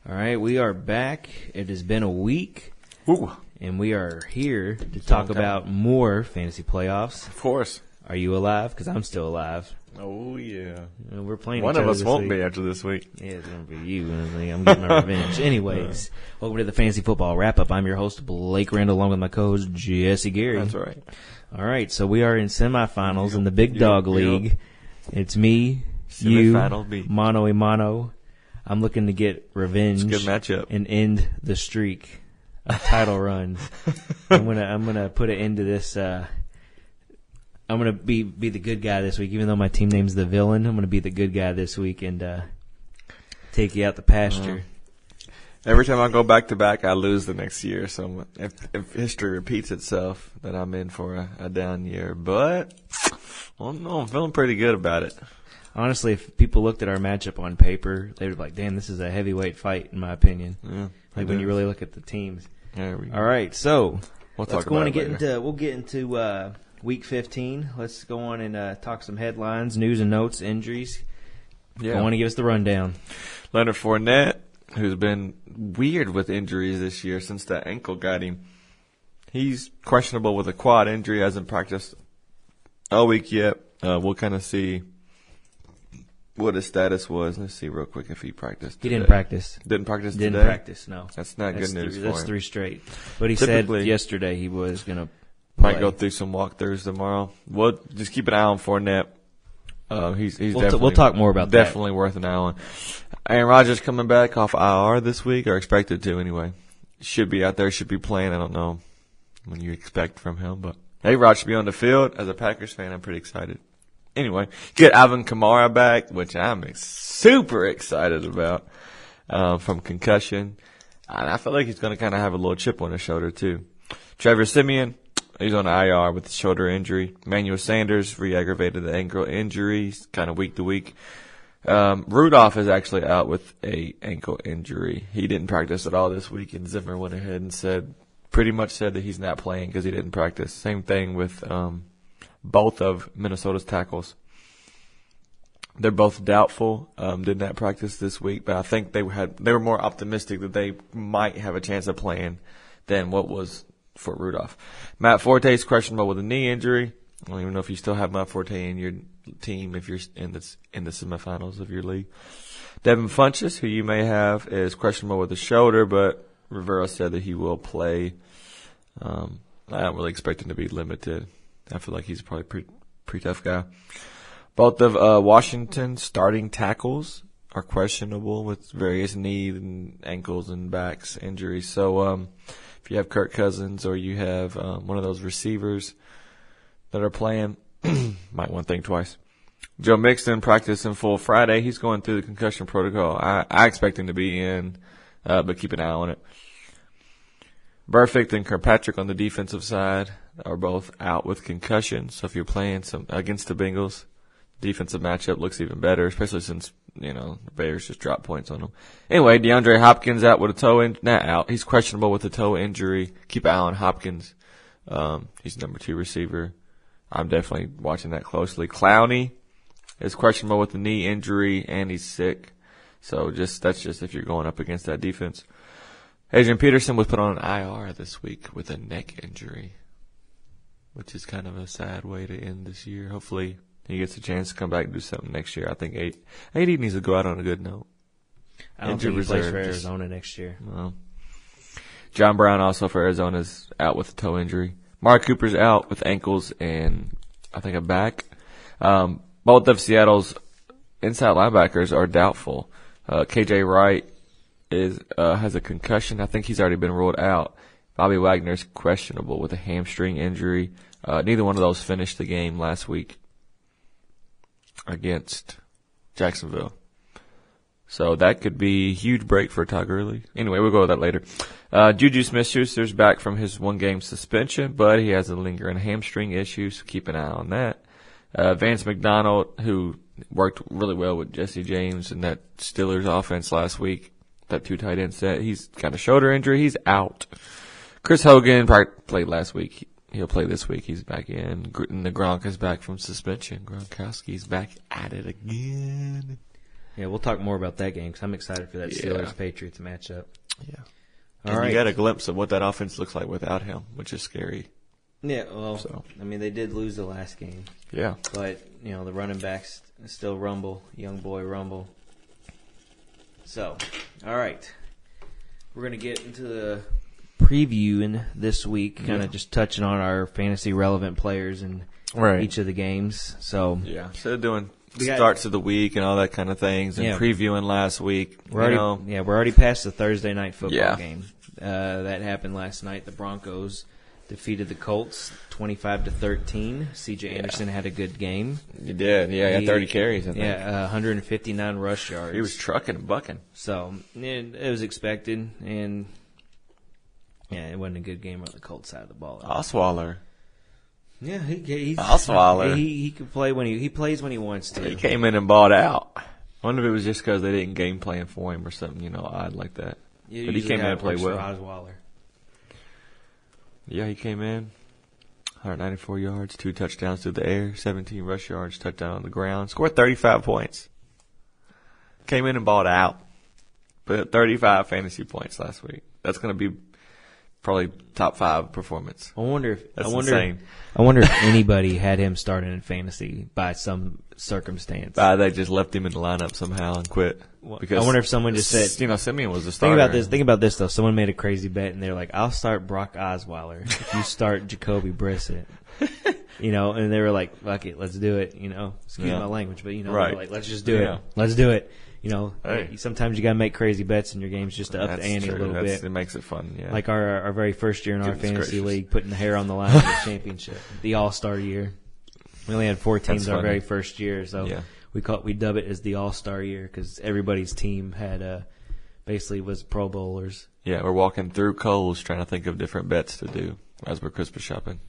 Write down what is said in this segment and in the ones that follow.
All right, we are back. It has been a week. Ooh. And we are here to talk about more fantasy playoffs. Of course. Are you alive? Because I'm still alive. Oh, yeah. We're playing One each of other us this won't week. be after this week. Yeah, it's going to be you. I'm getting my revenge. Anyways, welcome to the Fantasy Football Wrap-Up. I'm your host, Blake Randall, along with my co-host, Jesse Gary. That's right. All right, so we are in semifinals in the Big Dog League. It's me, you, mano a mano. I'm looking to get revenge. It's a good matchup. And end the streak of title runs. I'm gonna put an end to this. I'm gonna be the good guy this week, even though my team name's the villain. I'm gonna be the good guy this week and take you out the pasture. Every time I go back to back, I lose the next year. So if history repeats itself, then I'm in for a down year. But well, no, I'm feeling pretty good about it. Honestly, if people looked at our matchup on paper, they would be like, "Damn, this is a heavyweight fight," in my opinion. Yeah, like when you really look at the teams. There we go. All right, so we'll let's go on and get into Week 15. Let's go on and talk some headlines, news and notes, injuries. Yeah. Go on and give us the rundown. Leonard Fournette, who's been weird with injuries this year since that ankle got him. He's questionable with a quad injury, hasn't practiced all week yet. We'll kind of see what his status was. Let's see real quick if he practiced today. He didn't practice. Didn't practice Didn't today? practice, no. That's not good news for him. That's 3 straight. But he Typically, said yesterday he was going to might go through some walkthroughs tomorrow. We'll just keep an eye on Fournette. He's definitely, we'll talk more about definitely worth an eye on. Aaron Rodgers coming back off IR this week, or expected to anyway. Should be out there, should be playing. I don't know when you expect from him, but A-Rod should be on the field. As a Packers fan, I'm pretty excited. Anyway, get Alvin Kamara back, which I'm super excited about, from concussion. And I feel like he's going to kind of have a little chip on his shoulder, too. Trevor Siemian, he's on IR with a shoulder injury. Emmanuel Sanders re-aggravated the ankle injury, kind of week to week. Rudolph is actually out with a ankle injury. He didn't practice at all this week, and Zimmer went ahead and pretty much said that he's not playing because he didn't practice. Same thing with both of Minnesota's tackles. They're both doubtful. Did not practice this week, but I think they were more optimistic that they might have a chance of playing than what was for Rudolph. Matt Forte is questionable with a knee injury. I don't even know if you still have Matt Forte in your team if you're in the semifinals of your league. Devin Funchess, who you may have, is questionable with a shoulder, but Rivera said that he will play. I don't really expect him to be limited. I feel like he's probably pretty tough guy. Both of Washington's starting tackles are questionable with various knee and ankles and backs injuries. So if you have Kirk Cousins or you have one of those receivers that are playing, might want to think twice. Joe Mixon practiced in full Friday. He's going through the concussion protocol. I expect him to be in, but keep an eye on it. Burfict and Kirkpatrick on the defensive side are both out with concussion. So if you're playing against the Bengals, defensive matchup looks even better, especially since, the Bears just dropped points on them. Anyway, DeAndre Hopkins out with a toe injury. Not out. He's questionable with a toe injury. Keep an eye on Hopkins. He's number 2 receiver. I'm definitely watching that closely. Clowney is questionable with a knee injury, and he's sick. So that's just if you're going up against that defense. Adrian Peterson was put on an IR this week with a neck injury, which is kind of a sad way to end this year. Hopefully he gets a chance to come back and do something next year. I think AD needs to go out on a good note. I don't think he plays for Arizona next year. Well, John Brown also for Arizona is out with a toe injury. Mark Cooper's out with ankles and I think a back. Both of Seattle's inside linebackers are doubtful. KJ Wright has a concussion. I think he's already been ruled out. Bobby Wagner's questionable with a hamstring injury. Neither one of those finished the game last week against Jacksonville. So that could be a huge break for Todd Gurley. Anyway, we'll go with that later. Juju Smith-Schuster's back from his 1-game suspension, but he has a lingering hamstring issue, so keep an eye on that. Vance McDonald, who worked really well with Jesse James in that Steelers offense last week, that 2 tight end set, he's got a shoulder injury. He's out. Chris Hogan played last week. He'll play this week. He's back in. And the Gronk is back from suspension. Gronkowski's back at it again. Yeah, we'll talk more about that game because I'm excited for that Steelers-Patriots matchup. Yeah. All right. You got a glimpse of what that offense looks like without him, which is scary. Yeah, well, I mean, they did lose the last game. Yeah. But, the running backs still rumble, young boy rumble. So, all right. We're going to get into the previewing this week, kind of just touching on our fantasy relevant players in each of the games. So, instead of doing starts of the week and all that kind of things and previewing last week, we're already past the Thursday night football game. That happened last night. The Broncos defeated the Colts 25-13. C.J. Anderson had a good game. He did. Yeah, he had 30 carries, I think. Yeah, 159 rush yards. He was trucking and bucking. So, it was expected, and it wasn't a good game on the Colts side of the ball. Osweiler. Yeah, he's Osweiler. He can play when he plays when he wants to. He came in and balled out. I wonder if it was just because they didn't game plan for him or something, odd like that. Yeah, but he came in and played well. Osweiler. Yeah, he came in, 194 yards, 2 touchdowns through the air, 17 rush yards, touchdown on the ground, scored 35 points. Came in and balled out, but 35 fantasy points last week. That's going to be probably top 5 performance. I wonder insane. I wonder if anybody had him starting in fantasy by some circumstance. They just left him in the lineup somehow and quit. Because I wonder if someone just said, Simeon was the starter. Think about this though. Someone made a crazy bet and they're like, "I'll start Brock Osweiler if you start Jacoby Brissett." And they were like, "Fuck it, let's do it." Excuse my language, but like, let's just do it. Let's do it. Sometimes you gotta make crazy bets in your games just to up the ante a little bit. It makes it fun. Yeah. Like our very first year in our fantasy league, putting the hair on the line for the championship, the All-Star year. We only had 4 teams our very first year, so we dub it as the All-Star year because everybody's team had basically was Pro Bowlers. Yeah, we're walking through Kohl's trying to think of different bets to do as we're Christmas shopping.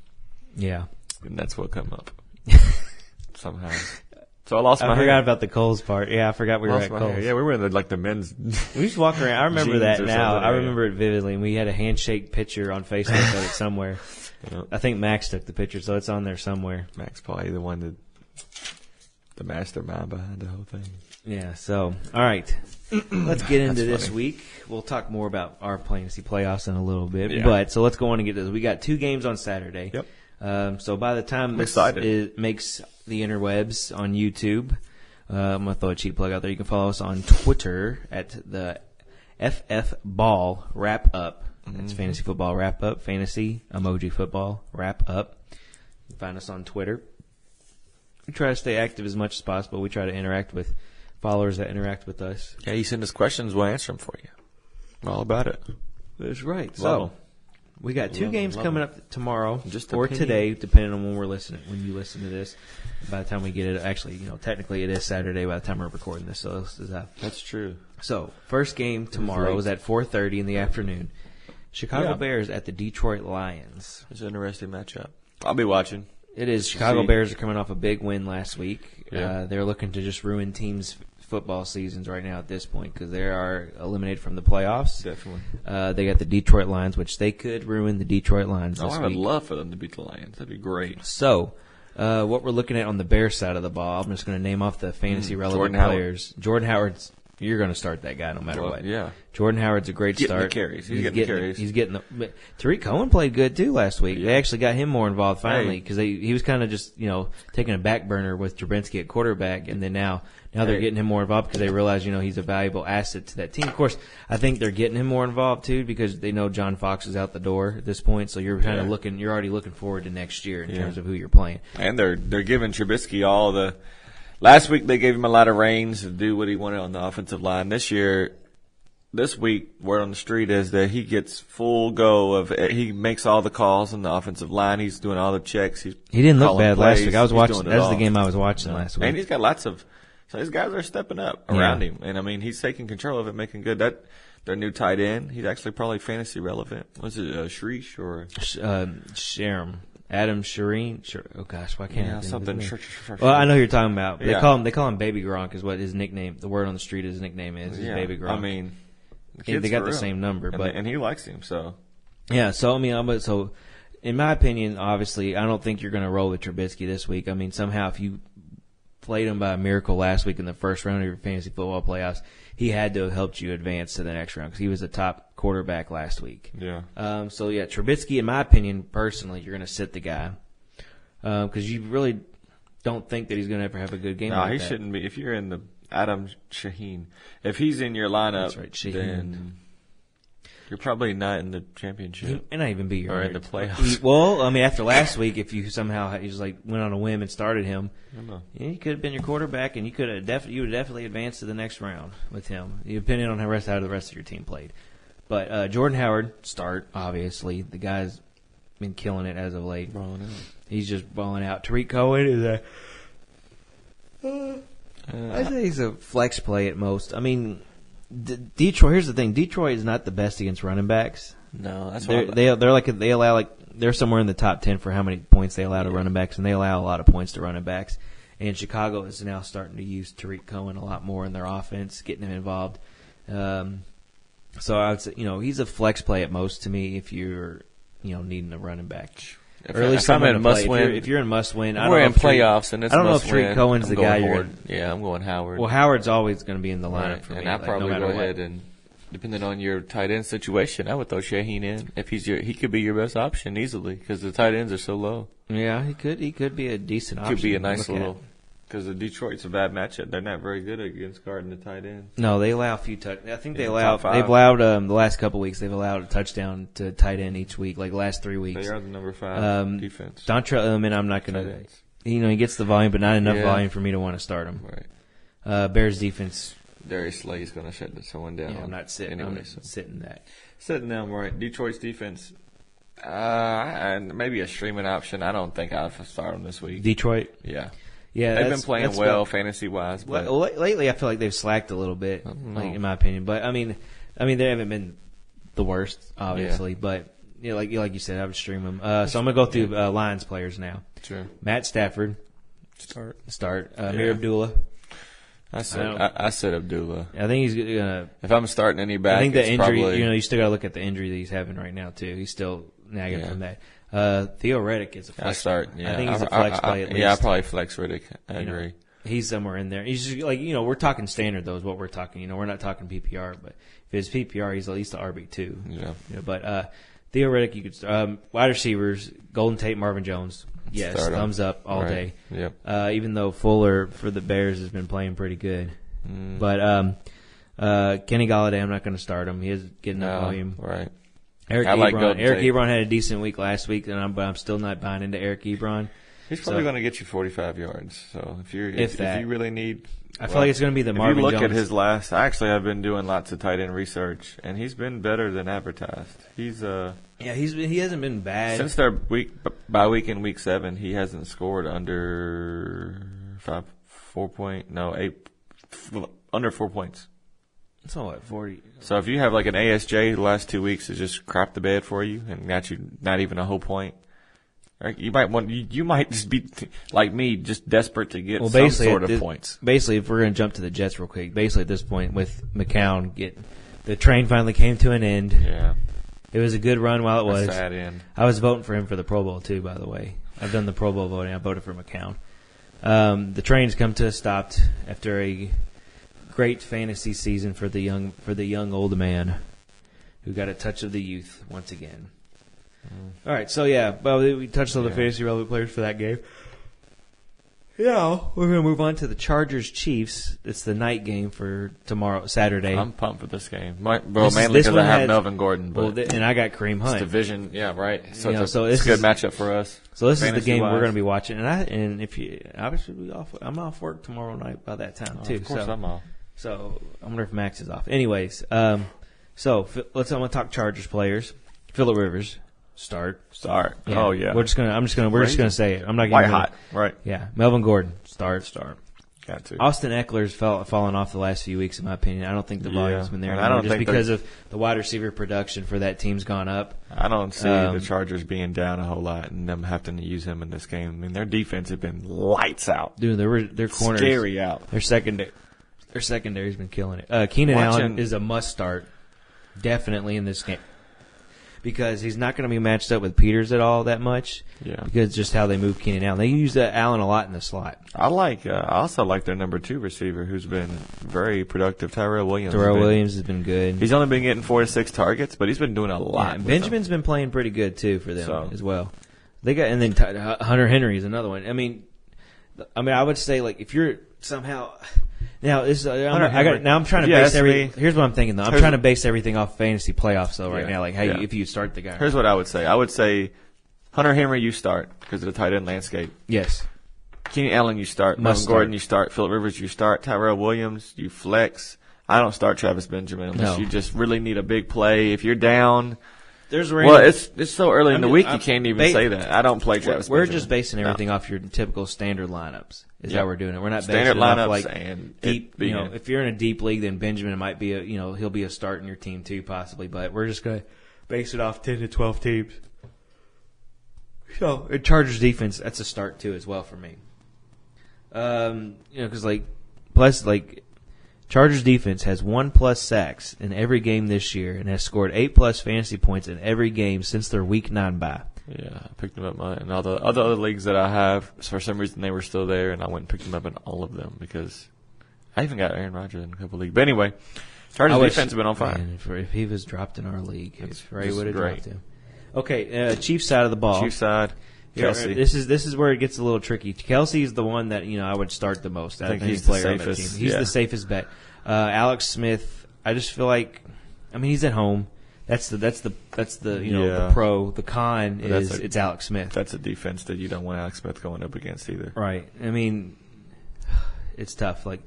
Yeah, and that's what come up somehow. So I forgot about the Kohl's part. Yeah, I forgot we were at Kohl's. Yeah, we were in the men's. We used to walk around. I remember that now. I remember it vividly. And we had a handshake picture on Facebook of it somewhere. I think Max took the picture, so it's on there somewhere. Max probably the one the mastermind behind the whole thing. Yeah, so, all right. Let's get into this week. We'll talk more about our fantasy playoffs in a little bit. Yeah. So let's go on and get this. We got 2 games on Saturday. Yep. So by the time makes the interwebs on YouTube, I'm going to throw a cheap plug out there. You can follow us on Twitter at the FF Ball Wrap Up. That's Fantasy Football Wrap Up, Fantasy Emoji Football Wrap Up. You can find us on Twitter. We try to stay active as much as possible. We try to interact with followers that interact with us. Yeah, you send us questions, we'll answer them for you. We're all about it. That's right. So we got 2 games coming up tomorrow or today, depending on when you listen to this. By the time we get it, actually, technically it is Saturday by the time we're recording this. So that's true. So first game tomorrow is at 4:30 in the afternoon. Chicago Bears at the Detroit Lions. It's an interesting matchup. I'll be watching. It is. Chicago Bears are coming off a big win last week. Yeah. They're looking to just ruin teams' football seasons right now at this point because they are eliminated from the playoffs. Definitely. They got the Detroit Lions, which they could ruin the Detroit Lions this week. I would love for them to beat the Lions. That'd be great. So, what we're looking at on the Bears side of the ball, I'm just going to name off the fantasy relevant players. Jordan Howard's. You're going to start that guy no matter what. Yeah. Jordan Howard's a great start. The carries. He's getting the carries. He's getting the. Tariq Cohen played good too last week. Yeah. They actually got him more involved finally because he was kind of just taking a back burner with Trubinsky at quarterback, and then now they're getting him more involved because they realize he's a valuable asset to that team. Of course, I think they're getting him more involved too because they know John Fox is out the door at this point. So you're kind of you're already looking forward to next year in terms of who you're playing. And they're giving Trubisky all the. Last week they gave him a lot of reins to do what he wanted on the offensive line. This week, word on the street is that he gets full go of. He makes all the calls on the offensive line. He's doing all the checks. He didn't look bad last week. I was watching. That was the game I was watching last week. And he's got lots of. So these guys are stepping up around him, and I mean he's taking control of it, making good. That their new tight end. He's actually probably fantasy relevant. Was it Shreesh or Sherm? Adam Shireen. Oh gosh, why can't I think something? Well, I know who you're talking about. They call him Baby Gronk is what his nickname. The word on the street his nickname is Baby Gronk. I mean, they got the same number, and he likes him so. Yeah, so I mean, so in my opinion, obviously, I don't think you're going to roll with Trubisky this week. I mean, somehow if you played him by a miracle last week in the first round of your fantasy football playoffs, he had to have helped you advance to the next round because he was the top quarterback last week. Yeah. So, yeah, Trubisky, in my opinion, personally, you're going to sit the guy because you really don't think that he's going to ever have a good game. No, like he that. shouldn't be. If you're in the Adam Shaheen, if he's in your lineup, That's right, Shaheen. then you're probably not in the championship. He may not even be your or in the playoffs. Well, I mean, after last week, if you somehow just like went on a whim and started him, I don't know. he could have been your quarterback, and you would have definitely advanced to the next round with him, depending on how the rest of your team played. But Jordan Howard, start obviously. The guy's been killing it as of late. Balling out. He's just balling out. Tariq Cohen is I'd say he's a flex play at most. I mean, Detroit. Here's the thing: Detroit is not the best against running backs. No, that's they're somewhere in the top 10 for how many points they allow to running backs, and they allow a lot of points to running backs. And Chicago is now starting to use Tariq Cohen a lot more in their offense, getting him involved. So I would say, he's a flex play at most to me if you're, needing a running back. If I'm in must win, if you're in must win, we're in playoffs, and it's I don't know if must win. Tariq Cohen's the guy. I'm going Howard. Well, Howard's always going to be in the lineup for me. And I probably go ahead and, depending on your tight end situation, I would throw Shaheen in. If he could be your best option easily because the tight ends are so low. Yeah, he could be a decent option. Could be a nice little. Because the Detroit's a bad matchup. They're not very good against guarding the tight ends. No, they allow a few touchdowns. I think they've allowed the last couple weeks. They've allowed a touchdown to tight end each week, like the last 3 weeks. They are the number 5 defense. Dontrell Inman, I'm not going to. He gets the volume, but not enough volume for me to want to start him. Right. Bears defense. Darius Slay's going to shut someone down. Yeah, I'm not sitting. Anyway, sitting that. Sitting down, right. Detroit's defense. And maybe a streaming option. I don't think I'll start them this week. Detroit. Yeah. Yeah, they've been playing well fantasy-wise. But lately, I feel like they've slacked a little bit, in my opinion. But I mean, they haven't been the worst, obviously. Yeah. But like you said, I would stream them. So I'm gonna go through Lions players now. Sure. Matt Stafford, start. Amir Abdullah. I said Abdullah. I think he's gonna. If I'm starting any back, I think the injury. Probably, you still gotta look at the injury that he's having right now too. He's still nagging from that. Theo Reddick is a flex. I think he's a flex play at least. Yeah, I probably flex Reddick. I agree. He's somewhere in there. He's just like, we're talking standard though is what we're talking. We're not talking PPR, but if it's PPR, he's at least the RB2. Yeah. But Theo Reddick, you could wide receivers, Golden Tate, Marvin Jones. Yes, thumbs up all day. Yep. Even though Fuller for the Bears has been playing pretty good. But Kenny Golladay, I'm not going to start him. He is getting enough volume. Right. Eric Ebron had a decent week last week, but I'm still not buying into Eric Ebron. He's probably going to get you 45 yards. So if you really need, I feel like it's going to be the Marvin Jones. If you look at his last, I've been doing lots of tight end research, and he's been better than advertised. He hasn't been bad since their bye week in week 7. He hasn't scored under 4 points. It's all at 40. So if you have like an ASJ the last 2 weeks to just crap the bed for you and got you not even a whole point, you might just be like me, just desperate to get some sort of points. Basically, if we're going to jump to the Jets real quick, basically at this point with McCown, the train finally came to an end. Yeah, it was a good run while it was. A sad end. I was voting for him for the Pro Bowl too, by the way. I've done the Pro Bowl voting. I voted for McCown. The train's come to a stop after a great fantasy season for the young old man who got a touch of the youth once again. All right, so we touched on the fantasy relevant players for that game. Yeah, we're going to move on to the Chargers-Chiefs. It's the night game for tomorrow, Saturday. I'm pumped for this game. Mainly because I have Melvin Gordon. But and I got Kareem Hunt. It's division, right. So it's a good matchup for us. So this is the game we're going to be watching. And if you obviously I'm off work tomorrow night by that time too. Of course, I'm off. So I wonder if Max is off. Anyways, I'm going to talk Chargers players. Phillip Rivers. Start. Yeah. Oh yeah. We're just gonna say it. I'm not white hot. Right. Yeah. Melvin Gordon. Start. Got to. Austin Eckler's fallen off the last few weeks, in my opinion. I don't think the volume's been there anymore. I don't think because of the wide receiver production for that team's gone up. I don't see the Chargers being down a whole lot and them having to use him in this game. I mean, their defense has been lights out. Dude, their corners scary out. Their secondary's been killing it. Keenan Allen is a must start, definitely in this game. because he's not going to be matched up with Peters at all that much. Yeah. Because just how they move Keenan Allen. They use Allen a lot in the slot. I also like their number 2 receiver, who's been very productive. Tyrell Williams. Williams has been good. He's only been getting 4 to 6 targets, but he's been doing a lot. Yeah, Benjamin's been playing pretty good too for them as well. They got, and then Hunter Henry is another one. I mean, I would say like if you're somehow. Now I'm trying to base everything. Here's what I'm thinking though. I'm trying to base everything off fantasy playoffs though right now. Like if you start the guy. Here's what I would say. I would say Hunter Henry you start because of the tight end landscape. Yes. Keenan Allen you start. Melvin Gordon you start. Phillip Rivers you start. Tyrell Williams you flex. I don't start Travis Benjamin unless you just really need a big play. If you're down. It's so early in the week you can't even say that. I don't play Travis Benjamin. We're just basing everything off your typical standard lineups. Is how we're doing it. We're not standard basing lineups it off like and deep. If you're in a deep league, then Benjamin might be he'll be a start in your team too, possibly. But we're just gonna base it off 10 to 12 teams. So Chargers defense, that's a start too as well for me. Because Chargers defense has 1+ sacks in every game this year and has scored 8+ fantasy points in every game since their Week 9 bye. Yeah, I picked them up in all the other leagues that I have. For some reason, they were still there, and I went and picked them up in all of them because I even got Aaron Rodgers in a couple leagues. But anyway, Chargers defense has been on fire. Man, if he was dropped in our league, Ray would have dropped him. Okay, Chiefs side of the ball. Chiefs side. Kelsey. This is where it gets a little tricky. Kelsey is the one that I would start the most. I think he's the safest. He's the safest bet. Alex Smith. I just feel like, he's at home. That's the the pro. The con is it's Alex Smith. That's a defense that you don't want Alex Smith going up against either. Right. It's tough. Like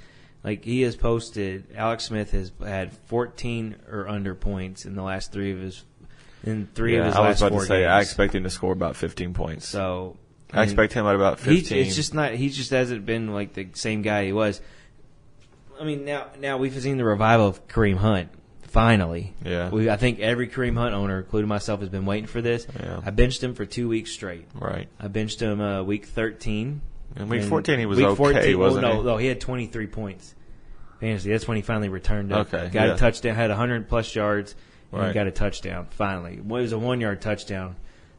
he has posted. Alex Smith has had 14 or under points in the last 3 of his. In 3 of his last 4 games. I was about to say, I expect him to score about 15 points. So I expect him at about 15. It's just not. He just hasn't been like the same guy he was. Now we've seen the revival of Kareem Hunt. Finally, I think every Kareem Hunt owner, including myself, has been waiting for this. Yeah. I benched him for 2 weeks straight. Right. I benched him week 13. And week 14 he was okay, wasn't he? No, he had 23 points. Fantasy. That's when he finally returned up. Okay. Got a touchdown. Had 100+ yards. And right. He got a touchdown, finally. It was a 1-yard touchdown,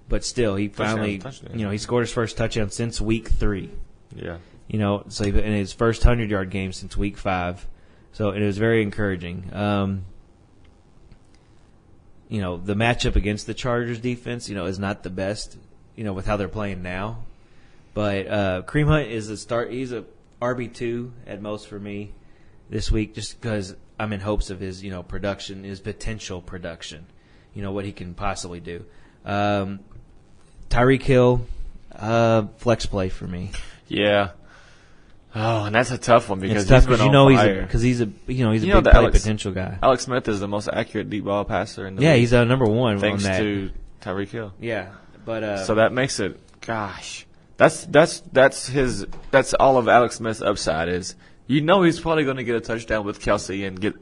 but still, he finally, he scored his first touchdown since week 3. Yeah. So in his first 100-yard game since week 5. So it was very encouraging. The matchup against the Chargers defense, is not the best, with how they're playing now. But Kareem Hunt is a start. He's a RB2 at most for me this week, just because I'm in hopes of his, production, his potential production, what he can possibly do. Tyreek Hill, flex play for me. Yeah. Oh, and that's a tough one because he's been on fire. He's a big play potential guy. Alex Smith is the most accurate deep ball passer in the league. Yeah, he's number 1 thanks on that. to Tyreek Hill. Yeah, but so that makes it. Gosh, that's all of Alex Smith's upside is. He's probably going to get a touchdown with Kelsey and get,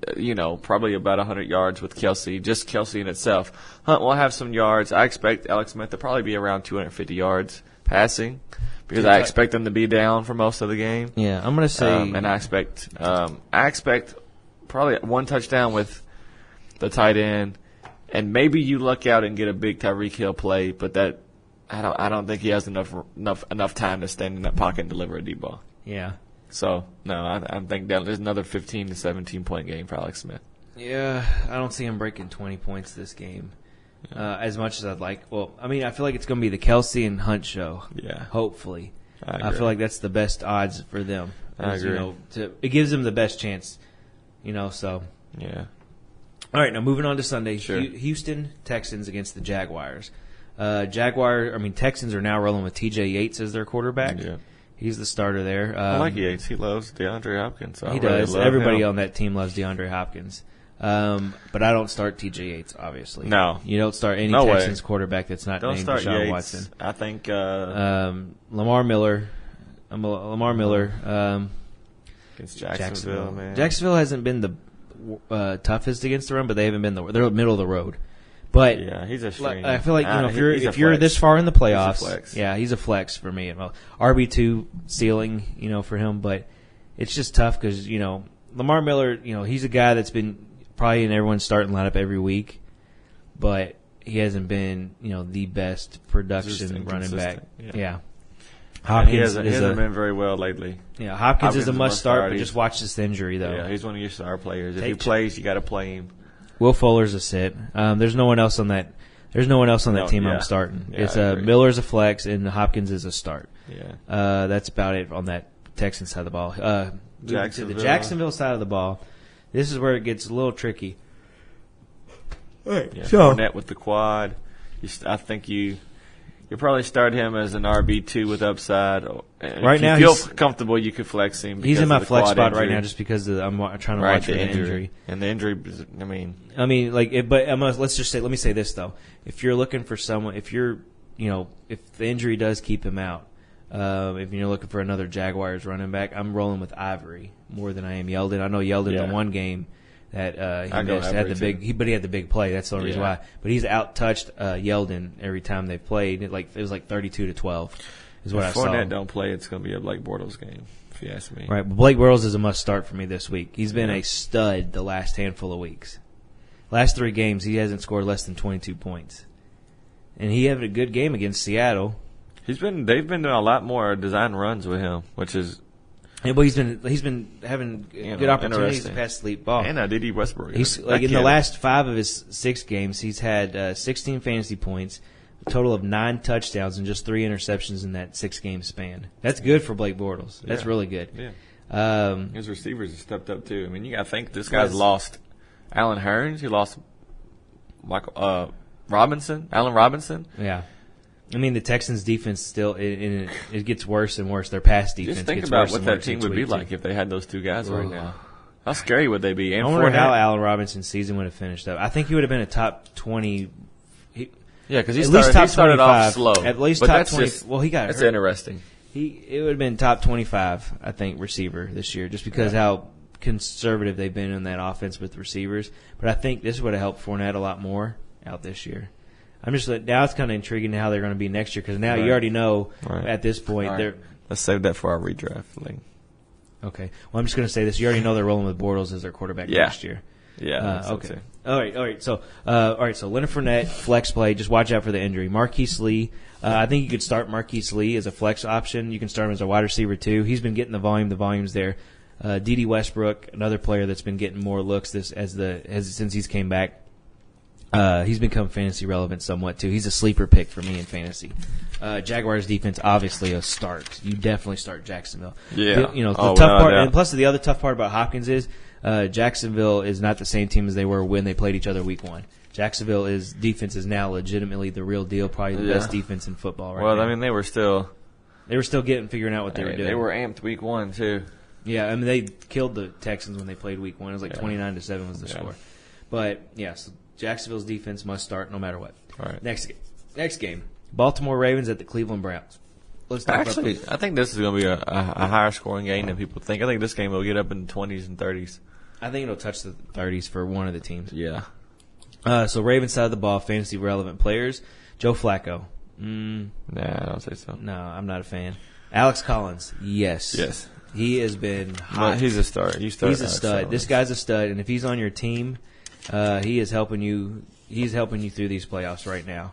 probably about 100 yards with Kelsey, just Kelsey in itself. Hunt will have some yards. I expect Alex Smith to probably be around 250 yards passing because I expect him to be down for most of the game. Yeah, I'm going to say. And I expect probably 1 touchdown with the tight end, and maybe you luck out and get a big Tyreek Hill play, but that I don't think he has enough time to stand in that pocket and deliver a deep ball. Yeah. So, no, I think there's another 15 to 17-point game for Alex Smith. Yeah, I don't see him breaking 20 points this game as much as I'd like. Well, I feel like it's going to be the Kelsey and Hunt show. Yeah. Hopefully. I feel like that's the best odds for them. I agree. It gives them the best chance, so. Yeah. All right, now moving on to Sunday. Sure. Houston Texans against the Jaguars. Texans are now rolling with T.J. Yates as their quarterback. Yeah. He's the starter there. I like Yates. He loves DeAndre Hopkins. So he does. Everybody on that team loves DeAndre Hopkins. But I don't start T.J. Yates, obviously. No. You don't start any Texans quarterback that's not named Deshaun Yates. Watson. I think Lamar Miller. Against Jacksonville, man. Jacksonville hasn't been the toughest against the run, but they haven't been they're middle of the road. But yeah, he's a string. I feel like if you're this far in the playoffs, he's a flex for me. RB2 ceiling, for him, but it's just tough because Lamar Miller, he's a guy that's been probably in everyone's starting lineup every week, but he hasn't been, the best production running back. Yeah. Hopkins he hasn't been very well lately. Yeah, Hopkins is a must start, but just watch this injury though. Yeah, he's one of your star players. If he plays, you got to play him. Will Fuller's a sit. There's no one else on that. There's no one else on that team I'm starting. Yeah, it's Miller's a flex and Hopkins is a start. Yeah. That's about it on that Texans side of the ball. To the Jacksonville side of the ball, this is where it gets a little tricky. All right. Yeah, Fournette with the quad. I think you probably start him as an RB2 with upside. Right now, if you feel comfortable, you could flex him. He's in my flex spot right now just because I'm trying to watch the injury. And the injury, let me say this though: if you're looking for someone, if the injury does keep him out, if you're looking for another Jaguars running back, I'm rolling with Ivory more than I am Yeldon. I know Yeldon in one game that he missed had he had the big play. That's the only reason why. But he's out-touched Yeldon every time they've played. It was like 32-12 is what I saw. If Fournette don't play, it's going to be a Blake Bortles game, if you ask me. Right, but Blake Bortles is a must-start for me this week. He's been a stud the last handful of weeks. Last 3 games, he hasn't scored less than 22 points. And he had a good game against Seattle. They've been doing a lot more design runs with him, which is. Yeah, but he's been having good opportunities to pass the ball. And Dede Westbrook. He's in the last 5 of his 6 games, he's had 16 fantasy points, a total of 9 touchdowns, and just 3 interceptions in that 6-game span. That's good for Blake Bortles. That's really good. Yeah. His receivers have stepped up too. I mean, you got to think this guy's lost Allen Hurns. He lost Allen Robinson. Yeah. I mean, the Texans' defense still it gets worse and worse. Their pass defense. Just think gets about worse what and that worse team would be like if they had those 2 guys right now. How scary would they be? And I wonder how Allen Robinson's season would have finished up. I think he would have been a top 20. Because he started off slow. At least top 20. He got hurt. That's interesting. It would have been top 25, I think, receiver this year, just because how conservative they've been in that offense with receivers. But I think this would have helped Fournette a lot more out this year. Now it's kind of intriguing how they're going to be next year because now you already know at this point they're. Let's save that for our redraft league. Okay. Well, I'm just going to say this: you already know they're rolling with Bortles as their quarterback next year. Yeah. Okay. All right. So, Leonard Fournette flex play. Just watch out for the injury. Marquise Lee. I think you could start Marquise Lee as a flex option. You can start him as a wide receiver too. He's been getting the volume. The volume's there. Dede Westbrook, another player that's been getting more looks since he's came back. He's become fantasy relevant somewhat too. He's a sleeper pick for me in fantasy. Jaguars defense, obviously a start. You definitely start Jacksonville. Yeah. The tough part, and plus the other tough part about Hopkins is Jacksonville is not the same team as they were when they played each other week 1. Jacksonville's defense is now legitimately the real deal, probably the best defense in football right now. Well, I mean, they were still figuring out what they were doing. They were amped week 1 too. Yeah, I mean they killed the Texans when they played week 1. It was like 29-7 was the score. But so Jacksonville's defense must start no matter what. All right. Next game. Baltimore Ravens at the Cleveland Browns. Let's talk about I think this is going to be a higher scoring game than people think. I think this game will get up in the 20s and 30s. I think it'll touch the 30s for one of the teams. Yeah. So Ravens side of the ball, fantasy relevant players. Joe Flacco. Nah, I don't say so. No, I'm not a fan. Alex Collins. Yes. He has been hot. He's a star. He's a stud. This guy's a stud, and if he's on your team, he is helping you. He's helping you through these playoffs right now.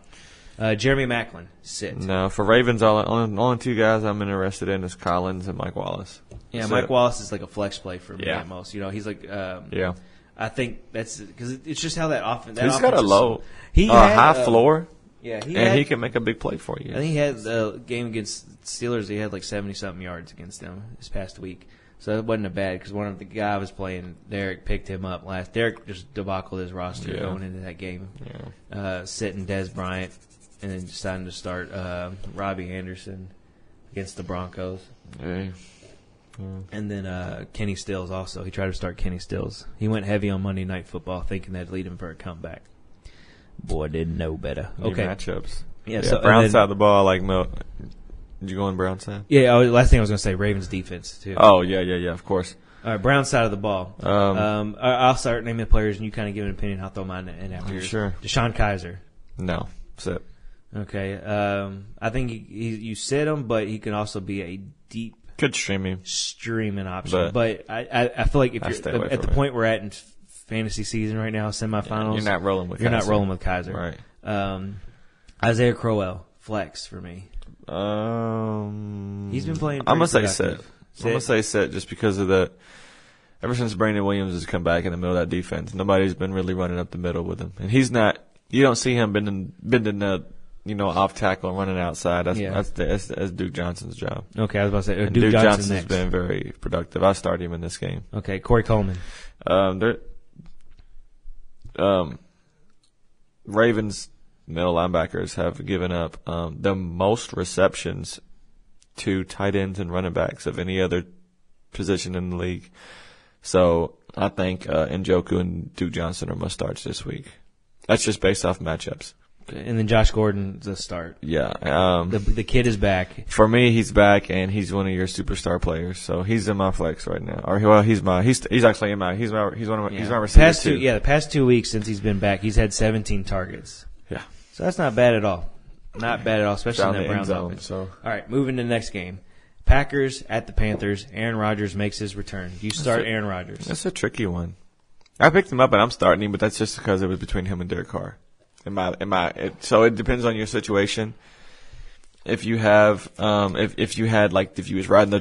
Jeremy Maclin, sit. No, for Ravens, only 2 guys I'm interested in is Collins and Mike Wallace. Yeah, Mike Wallace is like a flex play for me at most. He's like. I think that's because it's just how that offense. He's got a low, high floor. Yeah, he can make a big play for you. I think he had the game against Steelers. He had like 70-something yards against them this past week. So it wasn't a bad because one of the guy I was playing, Derek, picked him up last. Derek just debacled his roster going into that game. Yeah. Sitting Dez Bryant and then deciding to start Robbie Anderson against the Broncos. Yeah. And then Kenny Stills also. He tried to start Kenny Stills. He went heavy on Monday Night Football thinking that'd lead him for a comeback. Boy, didn't know better. Okay. Matchups. Yeah, so Brown side of the ball, like Mel. Did you go on Brown side? Yeah, last thing I was going to say, Ravens defense, too. Oh, yeah, of course. All right, Brown side of the ball. I'll start naming the players, and you kind of give an opinion. I'll throw mine in after yours. Sure. Deshaun Kaiser. No. Sit. Okay. I think you sit him, but he can also be a deep could streaming option. But I feel like if you're at the point we're at in fantasy season right now, semifinals. You're not rolling with You're Kaiser. not rolling with Kaiser. Right. Isaiah Crowell, flex for me. He's been playing. I'm gonna say productive. sit. I'm gonna say sit just because of the. Ever since Brandon Williams has come back in the middle of that defense, nobody's been really running up the middle with him, and he's not. You don't see him bending the off tackle and running outside. That's Duke Johnson's job. Okay, I was about to say And Duke Johnson's next. been very productive. I started him in this game. Okay, Corey Coleman. Ravens middle linebackers have given up the most receptions to tight ends and running backs of any other position in the league. So I think Njoku and Duke Johnson are must starts this week. That's just based off matchups. And then Josh Gordon's the start. Yeah. The kid is back. For me, he's back, and he's one of your superstar players. So he's in my flex right now. Or well, he's actually in my he's one of my he's my receiver too. The past 2 weeks since he's been back, he's had 17 targets. Yeah. So that's not bad at all. Not bad at all, especially Down in that the end Browns zone, offense. so. All right, moving to the next game. Packers at the Panthers. Aaron Rodgers makes his return. You start Aaron Rodgers. That's a tricky one. I picked him up and I'm starting him, but that's just because it was between him and Derek Carr. So it depends on your situation. If you have, if you was riding the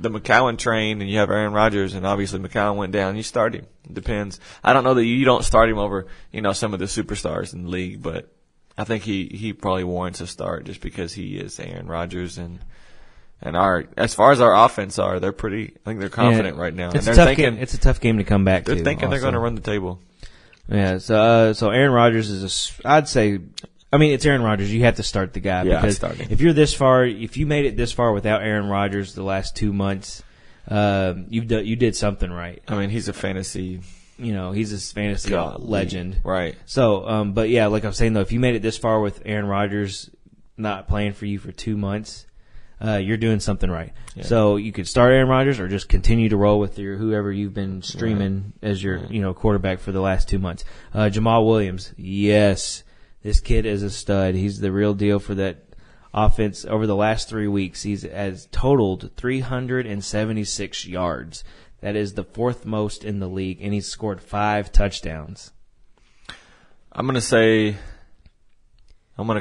McCown train and you have Aaron Rodgers and obviously McCown went down, you start him. It depends. I don't know that you don't start him over, some of the superstars in the league, but I think he probably warrants a start just because he is Aaron Rodgers and as far as our offense are, they're they're confident right now. It's and a tough game. It's a tough game to come back to. They're thinking they're also. going to run the table. Yeah, so Aaron Rodgers I'd say, it's Aaron Rodgers. You have to start the guy because if you're this far, if you made it this far without Aaron Rodgers the last 2 months, you did something right. He's a fantasy. He's a fantasy legend, right? So, but yeah, like I'm saying though, if you made it this far with Aaron Rodgers not playing for you for 2 months, you're doing something right. Yeah. So you could start Aaron Rodgers or just continue to roll with whoever you've been streaming as your quarterback for the last 2 months. Jamal Williams, yes, this kid is a stud. He's the real deal for that offense. Over the last 3 weeks, he's has totaled 376 yards. That is the fourth most in the league, and he's scored 5 touchdowns. I'm going to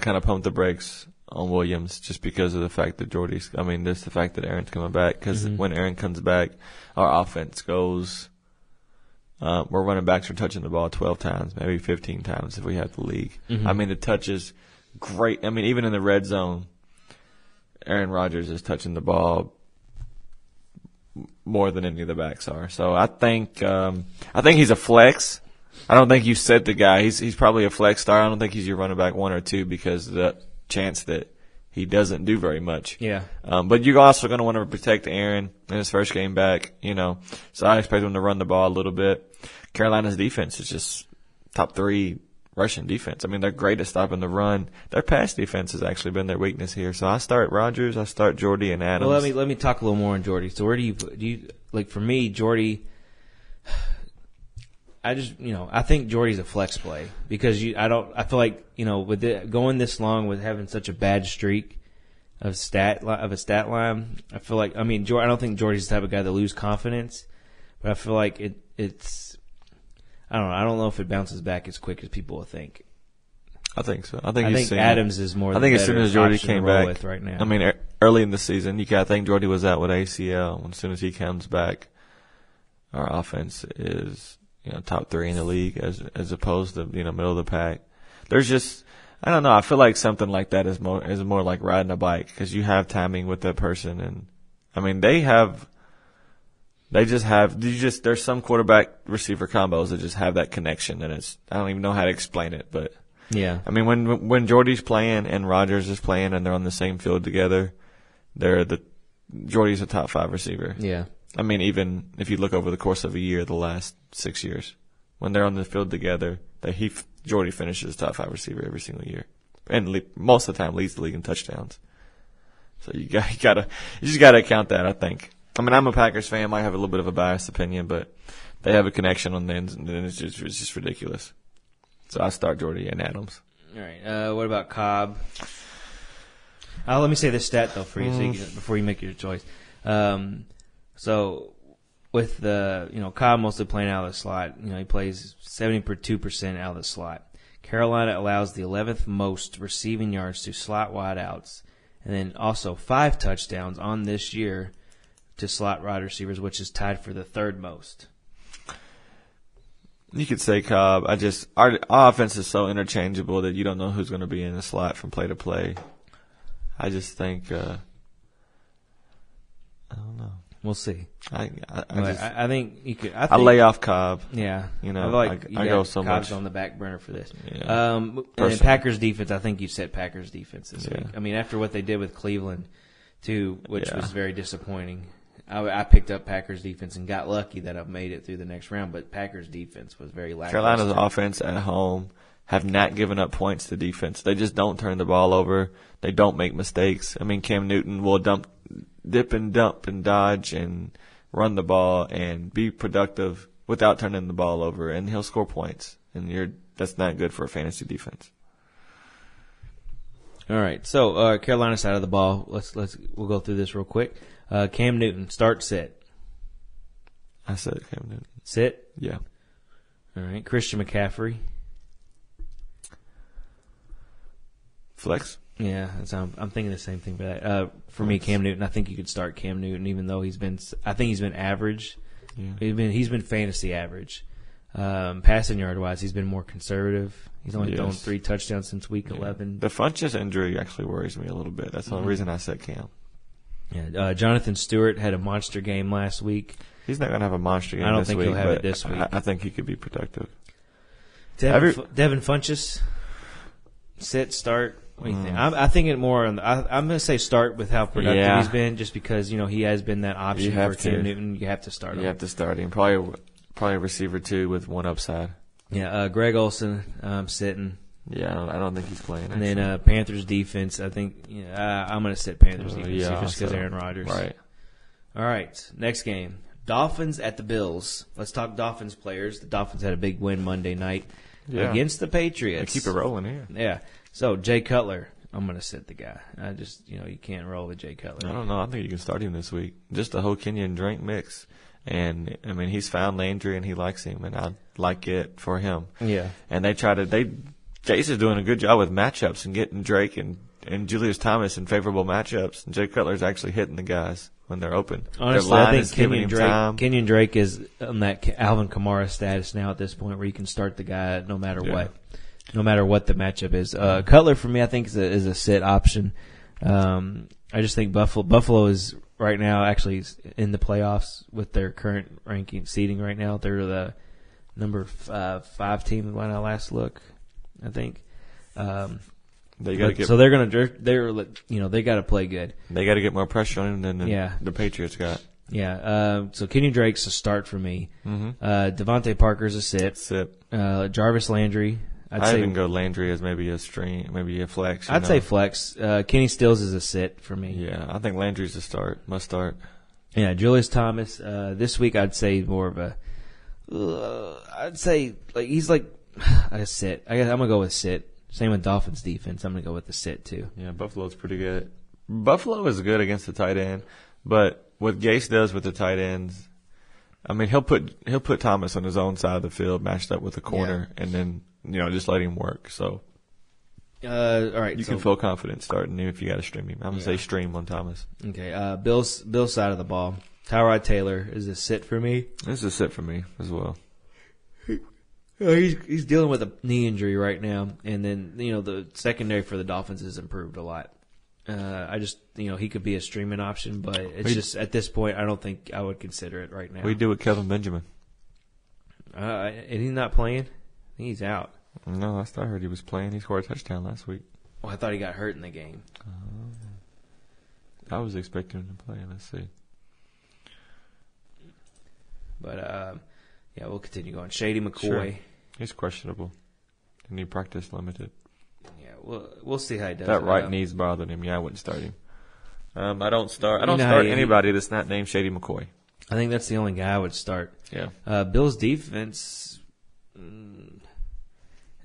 kind of pump the brakes on Williams just because of the fact that there's the fact that Aaron's coming back. Because when Aaron comes back, our offense goes, we're running backs are touching the ball 12 times, maybe 15 times if we have the league. The touch is great. Even in the red zone, Aaron Rodgers is touching the ball more than any of the backs are. So I think he's a flex. I don't think you set the guy. He's probably a flex star. I don't think he's your running back 1 or 2 because of the chance that he doesn't do very much. Yeah. But you're also going to want to protect Aaron in his first game back, So I expect him to run the ball a little bit. Carolina's defense is just top 3 rushing defense. they're great at stopping the run. Their pass defense has actually been their weakness here. So I start Rodgers, I start Jordy and Adams. Well, let me talk a little more on Jordy. So where do you like for me, Jordy? I think Jordy's a flex play because I feel like with going this long with having such a bad streak of a stat line, I feel like I don't think Jordy's the type of guy that lose confidence, but I feel like it's. I don't know. I don't know if it bounces back as quick as people will think. I think so. I think Adams is more. I think as soon as Jordy came back, right now. Early in the season, I think Jordy was out with ACL. As soon as he comes back, our offense is top 3 in the league as opposed to middle of the pack. There's just I don't know. I feel like something like that is more like riding a bike because you have timing with that person, and there's some quarterback receiver combos that just have that connection, and I don't even know how to explain it, but yeah. When Jordy's playing and Rodgers is playing and they're on the same field together, Jordy's a top 5 receiver. Yeah. Even if you look over the course of a year, the last 6 years, when they're on the field together, Jordy finishes top 5 receiver every single year, and most of the time leads the league in touchdowns. So you just gotta count that. I think. I'm a Packers fan. I might have a little bit of a biased opinion, but they have a connection on the ends, and it's just ridiculous. So I start Jordy and Adams. All right. What about Cobb? Let me say this stat though for you, before you make your choice. So with Cobb mostly playing out of the slot. He plays 72% out of the slot. Carolina allows the 11th most receiving yards to slot wideouts, and then also 5 touchdowns on this year to slot wide receivers, which is tied for the 3rd most. You could say Cobb. Our offense is so interchangeable that you don't know who's going to be in the slot from play to play. I just think I don't know. We'll see. I think you could. I lay off Cobb. Yeah, I go so Cobb's much on the back burner for this. Yeah. And then Packers defense. I think you set Packers defense this week. I mean, after what they did with Cleveland, too, which was very disappointing. I picked up Packers defense and got lucky that I made it through the next round, but Packers defense was very lackluster. Carolina's offense at home have not given up points to defense. They just don't turn the ball over. They don't make mistakes. I mean, Cam Newton will dip and dump and dodge and run the ball and be productive without turning the ball over, and he'll score points. And that's not good for a fantasy defense. All right, so Carolina side of the ball. We'll go through this real quick. Cam Newton, start, sit. I said Cam Newton. Sit? Yeah. All right. Christian McCaffrey. Flex? Yeah, I'm thinking the same thing for that. For me, Cam Newton, I think you could start Cam Newton, even though he's been average. Yeah. He's been fantasy average. Passing yard wise, he's been more conservative. He's only thrown 3 touchdowns since week 11. The Funchess injury actually worries me a little bit. That's the only reason I said Cam. Yeah, Jonathan Stewart had a monster game last week. He's not going to have a monster game I don't this think week, he'll have it this week. I think he could be productive. Devin Funchess, sit, start. What do you think? I think it more on I'm going to say start with how productive he's been, just because he has been that option for Cam Newton. You have to start him. You have to start him. Probably a receiver 2 with 1 upside. Yeah, Greg Olsen sitting. Yeah, I don't think he's playing. And then Panthers defense, I think I'm going to sit Panthers defense just because Aaron Rodgers. Right. All right, next game. Dolphins at the Bills. Let's talk Dolphins players. The Dolphins had a big win Monday night against the Patriots. They keep it rolling here. Yeah. So, Jay Cutler, I'm going to sit the guy. I just, you can't roll with Jay Cutler. I don't know. I think you can start him this week. Just the whole Kenyon Drake mix. And, I mean, he's found Landry and he likes him, and I like it for him. Yeah. And Jace is doing a good job with matchups and getting Drake and Julius Thomas in favorable matchups. And Jay Cutler's actually hitting the guys when they're open. Honestly, I think Kenyon Drake is on that Alvin Kamara status now at this point where you can start the guy no matter what. No matter what the matchup is. Cutler, for me, I think is a sit option. I just think Buffalo is right now actually in the playoffs with their current seeding right now. They're the number 5 team when I last look, I think. They got to get. So they got to play good. They got to get more pressure on him than the Patriots got. Yeah. So Kenyon Drake's a start for me. Mm-hmm. Devontae Parker's a sit. Jarvis Landry. I'd even go Landry as maybe a stream, maybe a flex. I'd say flex. Kenny Stills is a sit for me. Yeah, I think Landry's a start. Must start. Yeah, Julius Thomas. This week I'd say more of a. I'd say he's like a sit. I guess I'm gonna go with sit. Same with Dolphins defense. I'm gonna go with the sit too. Yeah, Buffalo's pretty good. Buffalo is good against the tight end, but what Gase does with the tight ends, I mean, he'll put Thomas on his own side of the field, matched up with a corner, and then just let him work. So, all right, you can feel confident starting him if you got to stream him. I'm gonna say stream on Thomas. Okay, Bill's side of the ball. Tyrod Taylor is a sit for me. This is a sit for me as well. He's dealing with a knee injury right now, and then the secondary for the Dolphins has improved a lot. I just he could be a streaming option, but it's just at this point I don't think I would consider it right now. What do you do with Kelvin Benjamin? And he's not playing. I think he's out. No, last I heard he was playing. He scored a touchdown last week. Well, I thought he got hurt in the game. I was expecting him to play. Let's see. But we'll continue going. Shady McCoy. Sure. He's questionable, and he practiced limited. Yeah, we'll see how he does. That right knee's bothering him. Yeah, I wouldn't start him. I don't start anybody that's not named Shady McCoy. I think that's the only guy I would start. Yeah. Bill's defense.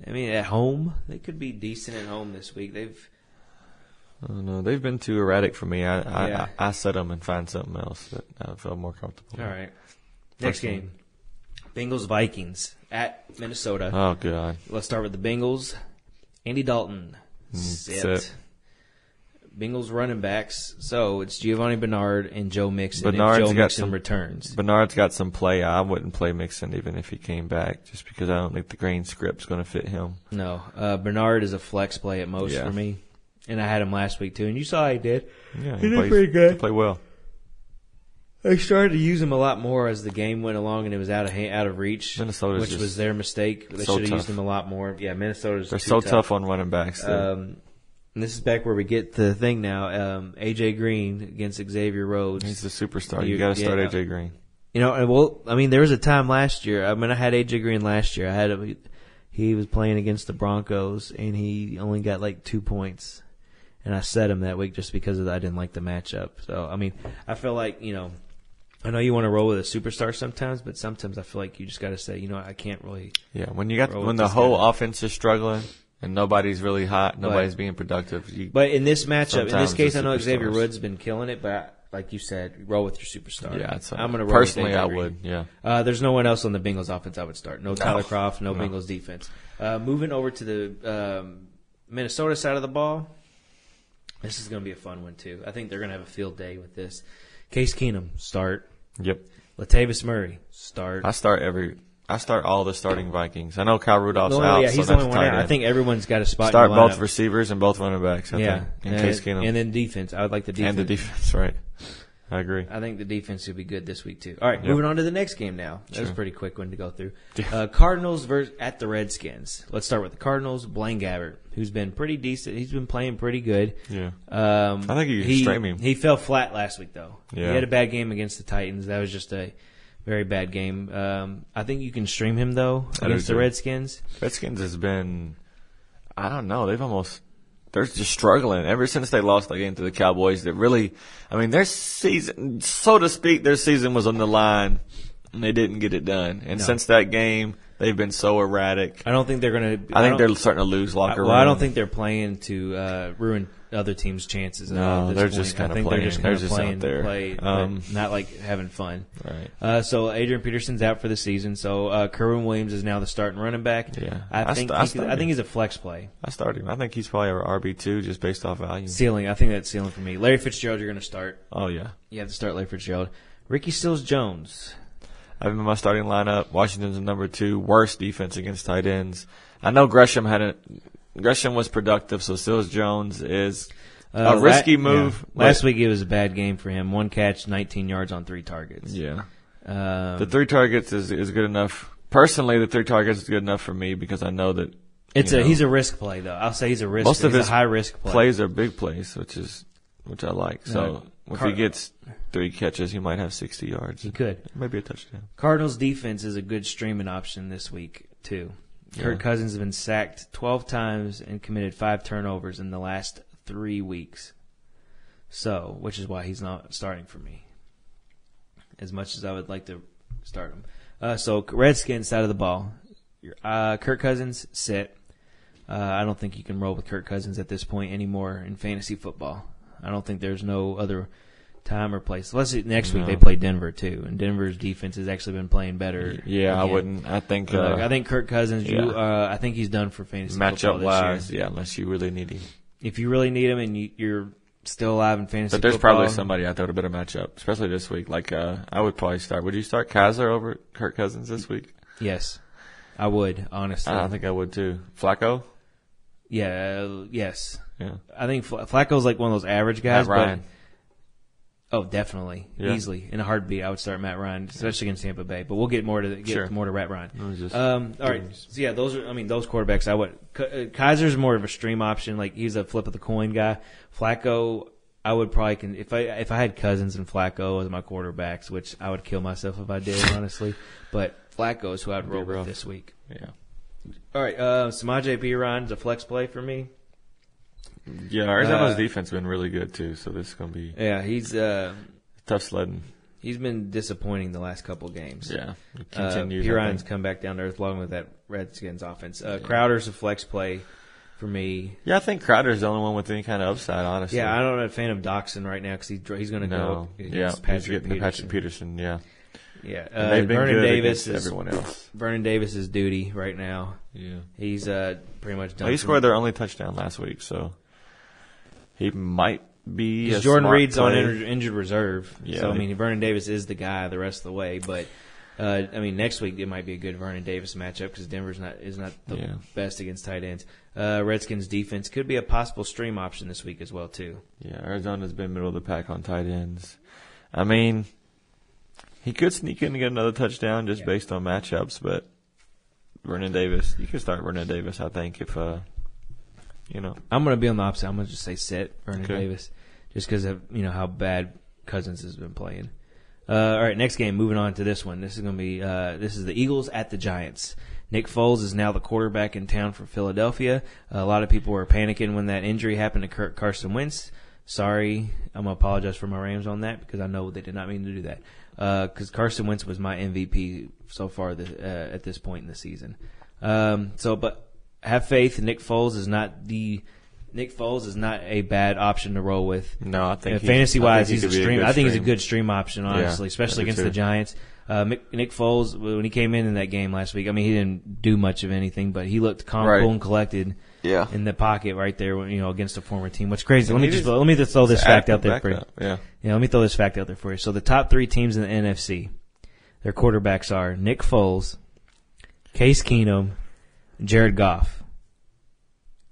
I mean, at home they could be decent at home this week. I don't know. They've been too erratic for me. I set them and find something else that I feel more comfortable with. All right. Next game. Bengals Vikings at Minnesota. Oh, God. Let's start with the Bengals. Andy Dalton. Sit. Bengals running backs. So it's Giovanni Bernard and Joe Mixon. Joe Mixon returns. Bernard's got some play. I wouldn't play Mixon even if he came back, just because I don't think the green script's going to fit him. No. Bernard is a flex play at most for me. And I had him last week, too. And you saw he did. Yeah, he did pretty good. He played well. I started to use him a lot more as the game went along, and it was out of reach, which was their mistake. They should have used him a lot more. Yeah, Minnesota's They're so tough on running backs. And this is back where we get the thing now. A.J. Green against Xavier Rhodes. He's the superstar. You got to start A.J. Green. There was a time last year. I had A.J. Green last year. He was playing against the Broncos, and he only got like 2 points. And I set him that week just because I didn't like the matchup. So, I feel like, I know you want to roll with a superstar sometimes, but sometimes I feel like you just got to say, I can't really. Yeah, when the whole offense is struggling and nobody's really hot, nobody's being productive. But in this matchup, in this case, I know Xavier Woods has been killing it, but like you said, roll with your superstar. Yeah, I'm going to roll personally. With I would. Yeah. There's no one else on the Bengals offense I would start. No Tyler Kroft, no Bengals defense. Moving over to the Minnesota side of the ball. This is going to be a fun one too. I think they're going to have a field day with this. Case Keenum, start. Yep. Latavius Murray, start. I start all the starting Vikings. I know Kyle Rudolph's out. Yeah, he's the only one out. I think everyone's got a spot. Start in the both receivers and both running backs. I think, in Case Keenum. And then defense. I would like the defense. And the defense, right. I agree. I think the defense will be good this week too. All right, moving on to the next game now. That was a pretty quick one to go through. Cardinals at the Redskins. Let's start with the Cardinals. Blaine Gabbert, who's been pretty decent. He's been playing pretty good. Yeah. I think you can stream him. He fell flat last week though. Yeah. He had a bad game against the Titans. That was just a very bad game. I think you can stream him though against the Redskins. Redskins has been, I don't know. They're just struggling ever since they lost that game to the Cowboys. That really, their season, so to speak, their season was on the line, and they didn't get it done. And since that game, they've been so erratic. I don't think they're going to. I think they're starting to lose locker room. Well, I don't think they're playing to ruin other teams' chances. No, they're just kind of playing. They're just playing to play, not like having fun. Right. So Adrian Peterson's out for the season. So Kerwin Williams is now the starting running back. Yeah, I think he's a flex play. I start him. I think he's probably our RB2 just based off value. Ceiling. I think that's ceiling for me. Larry Fitzgerald, you're going to start. Oh yeah. You have to start Larry Fitzgerald. Ricky Stills-Jones. I have him in my starting lineup. Washington's number 2, worst defense against tight ends. I know Gresham was productive, so Stills-Jones is a risky move. Yeah. Last week it was a bad game for him. 1 catch, 19 yards on 3 targets. Yeah. The 3 targets is good enough. Personally, the 3 targets is good enough for me because I know that he's a risk play though. I'll say he's a risk. Most of his high risk play. Plays are big plays, which I like. So if he gets 3 catches, he might have 60 yards. He could. Maybe a touchdown. Cardinals defense is a good streaming option this week too. Kirk Cousins has been sacked 12 times and committed 5 turnovers in the last 3 weeks. So, which is why he's not starting for me. As much as I would like to start him. So Redskins side of the ball. Kirk Cousins, sit. I don't think you can roll with Kirk Cousins at this point anymore in fantasy football. I don't think there's no other time or place. Let's see, next week they play Denver too, and Denver's defense has actually been playing better. Yeah, again. I wouldn't. I think Kirk Cousins. I think he's done for fantasy matchup football wise. this year. Yeah, unless you really need him. If you really need him and you're still alive in fantasy, but there's football, probably somebody out there with a better matchup, especially this week. Like I would probably start. Would you start Kaiser over Kirk Cousins this week? Yes, I would. Honestly, I think I would too. Flacco. Yeah. Yes. Yeah. I think Flacco's like one of those average guys. Matt Ryan. Oh, definitely, easily in a heartbeat. I would start Matt Ryan, especially against Tampa Bay. But we'll get more to Matt Ryan. All right, so yeah, those quarterbacks. I would. Kaiser's more of a stream option. Like he's a flip of the coin guy. Flacco, I would probably if I had Cousins and Flacco as my quarterbacks, which I would kill myself if I did, honestly. But Flacco is who I'd roll with this week. Yeah. All right, Samaje Perine a flex play for me. Yeah, Arizona's defense has been really good too, so this is gonna be he's tough sledding. He's been disappointing the last couple of games. Yeah, Perine's come back down to earth along with that Redskins offense. Crowder's a flex play for me. Yeah, I think Crowder's the only one with any kind of upside, honestly. Yeah, I'm not a fan of Doxson right now because he's going to go against Patrick Peterson. Yeah. Yeah, And they've been Vernon good Davis against is everyone else. Vernon Davis is duty right now. Yeah. He's pretty much done. Well, he scored their only touchdown last week, so he might be a Jordan smart Reed's on play. injured reserve. Yeah. So, I mean, Vernon Davis is the guy the rest of the way. But, I mean, next week it might be a good Vernon Davis matchup because Denver's is not the best against tight ends. Redskins defense could be a possible stream option this week as well, too. Yeah, Arizona's been middle of the pack on tight ends. I mean, he could sneak in and get another touchdown just based on matchups, but Vernon Davis, you could start Vernon Davis, I think, if, you know. I'm going to be on the opposite. I'm going to just say sit Vernon Davis just because of, you know, how bad Cousins has been playing. All right, next game, moving on to this one. This is going to be this is the Eagles at the Giants. Nick Foles is now the quarterback in town for Philadelphia. A lot of people were panicking when that injury happened to Carson Wentz. Sorry, I'm going to apologize for my Rams on that because I know they did not mean to do that. Because Carson Wentz was my MVP so far at this point in the season. But have faith. Nick Foles is not a bad option to roll with. No, I think fantasy wise, he's a stream. I think he's a stream. good stream option, honestly, especially against the Giants. Nick Foles, when he came in that game last week, I mean, he didn't do much of anything, but he looked calm, cool, and collected. Yeah. In the pocket right there, against a former team. What's crazy? Let me just throw this fact out there for you. Yeah. Let me throw this fact out there for you. So the top 3 teams in the NFC, their quarterbacks are Nick Foles, Case Keenum, and Jared Goff.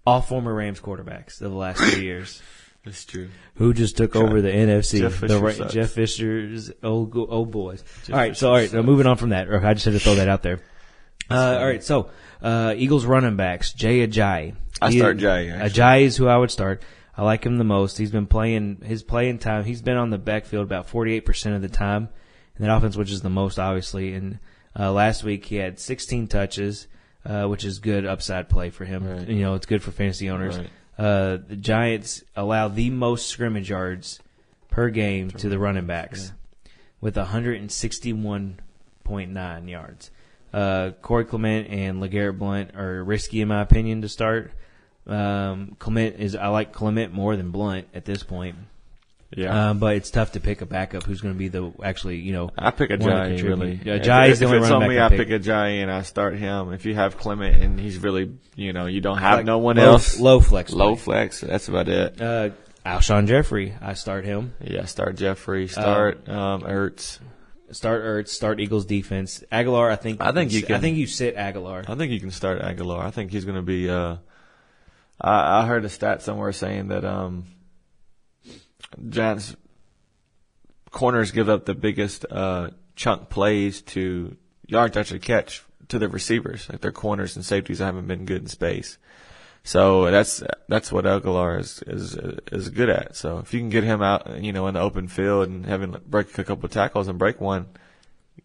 All former Rams quarterbacks of the last 3 years. That's true. Who just took over the NFC? Jeff Fisher's old boys. All right, so moving on from that. Or I just had to throw that out there. All right, so Eagles running backs, Jay Ajayi. I start Jay. Ajayi is who I would start. I like him the most. He's been playing his playing time. He's been on the backfield about 48% of the time in that offense, which is the most, obviously. And last week he had 16 touches, which is good upside play for him. Right. It's good for fantasy owners. Right. The Giants allow the most scrimmage yards per game to the running backs with 161.9 yards. Corey Clement and LeGarrette Blount are risky in my opinion to start. I like Clement more than Blount at this point. Yeah. But it's tough to pick a backup who's going to be I pick Ajayi, really. Ajayi's the only running back. If it's on me, I pick Ajayi and I start him. If you have Clement and he's really, you don't have no one else. Low flex. That's about it. Alshon Jeffrey, I start him. Yeah, start Jeffrey. Start Ertz. Start Ertz. Start Eagles defense. Aguilar, I think you sit Aguilar. I think you can start Aguilar. I think he's going to be. I heard a stat somewhere saying that Giants corners give up the biggest chunk plays to yards after catch to their receivers. Like their corners and safeties haven't been good in space. So that's what Aguilar is good at. So if you can get him out, in the open field and have him break a couple of tackles and break one,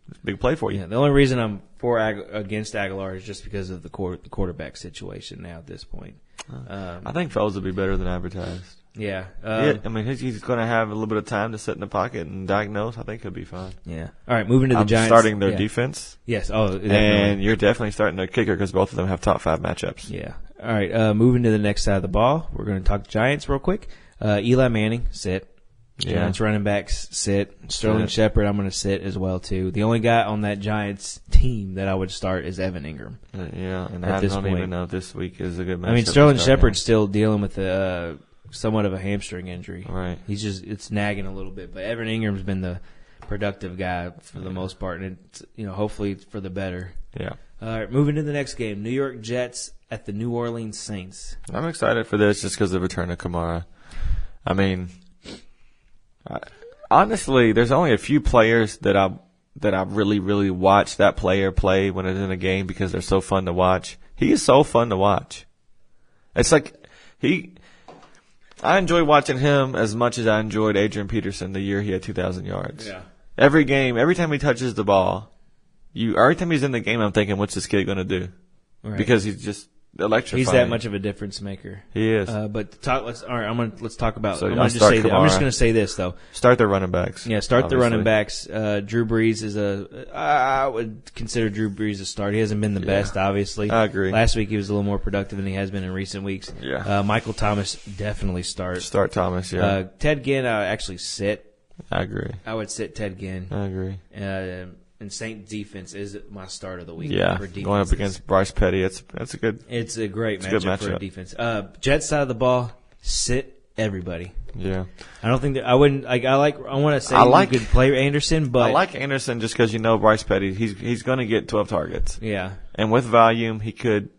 it's a big play for you. Yeah, the only reason I'm against Aguilar is just because of the quarterback situation now at this point. I think Foles will be better than advertised. Yeah. I mean, he's going to have a little bit of time to sit in the pocket and diagnose. I think he'll be fine. Yeah. All right, moving to the Giants. Starting their defense. Yes. Oh, definitely. And you're definitely starting their kicker because both of them have top 5 matchups. Yeah. All right, moving to the next side of the ball. We're going to talk Giants real quick. Eli Manning, sit. Giants running backs, sit. Sterling Shepard, I'm going to sit as well, too. The only guy on that Giants team that I would start is Evan Ingram. And I don't even know if this week is a good matchup. I mean, Sterling Shepard's still dealing with somewhat of a hamstring injury. Right. It's nagging a little bit, but Evan Ingram's been the productive guy for the most part, and it's, hopefully for the better. Yeah. All right, moving to the next game. New York Jets at the New Orleans Saints. I'm excited for this just because of the return of Kamara. I mean, honestly, there's only a few players that I really, really watch that player play when it's in a game because they're so fun to watch. He is so fun to watch. It's like I enjoy watching him as much as I enjoyed Adrian Peterson the year he had 2,000 yards. Yeah. Every game, every time he touches the ball, every time he's in the game, I'm thinking, what's this kid going to do? Right. Because he's just electrifying. He's that much of a difference maker. He is. Let's talk about. So I'm just going to say this though. Start the running backs. Yeah, start the running backs. Drew Brees I would consider Drew Brees a start. He hasn't been the best, obviously. I agree. Last week he was a little more productive than he has been in recent weeks. Yeah. Michael Thomas definitely start. Start Thomas. Yeah. Ted Ginn, I actually sit. I agree. I would sit Ted Ginn. I agree. and Saints defense is my start of the week. Yeah, for going up against Bryce Petty, that's a good. It's a great good matchup for a defense. Jets side of the ball, sit everybody. Yeah, I don't think that I wouldn't. I want to say you could play Anderson, but I like Anderson just because Bryce Petty. He's going to get 12 targets. Yeah, and with volume, he could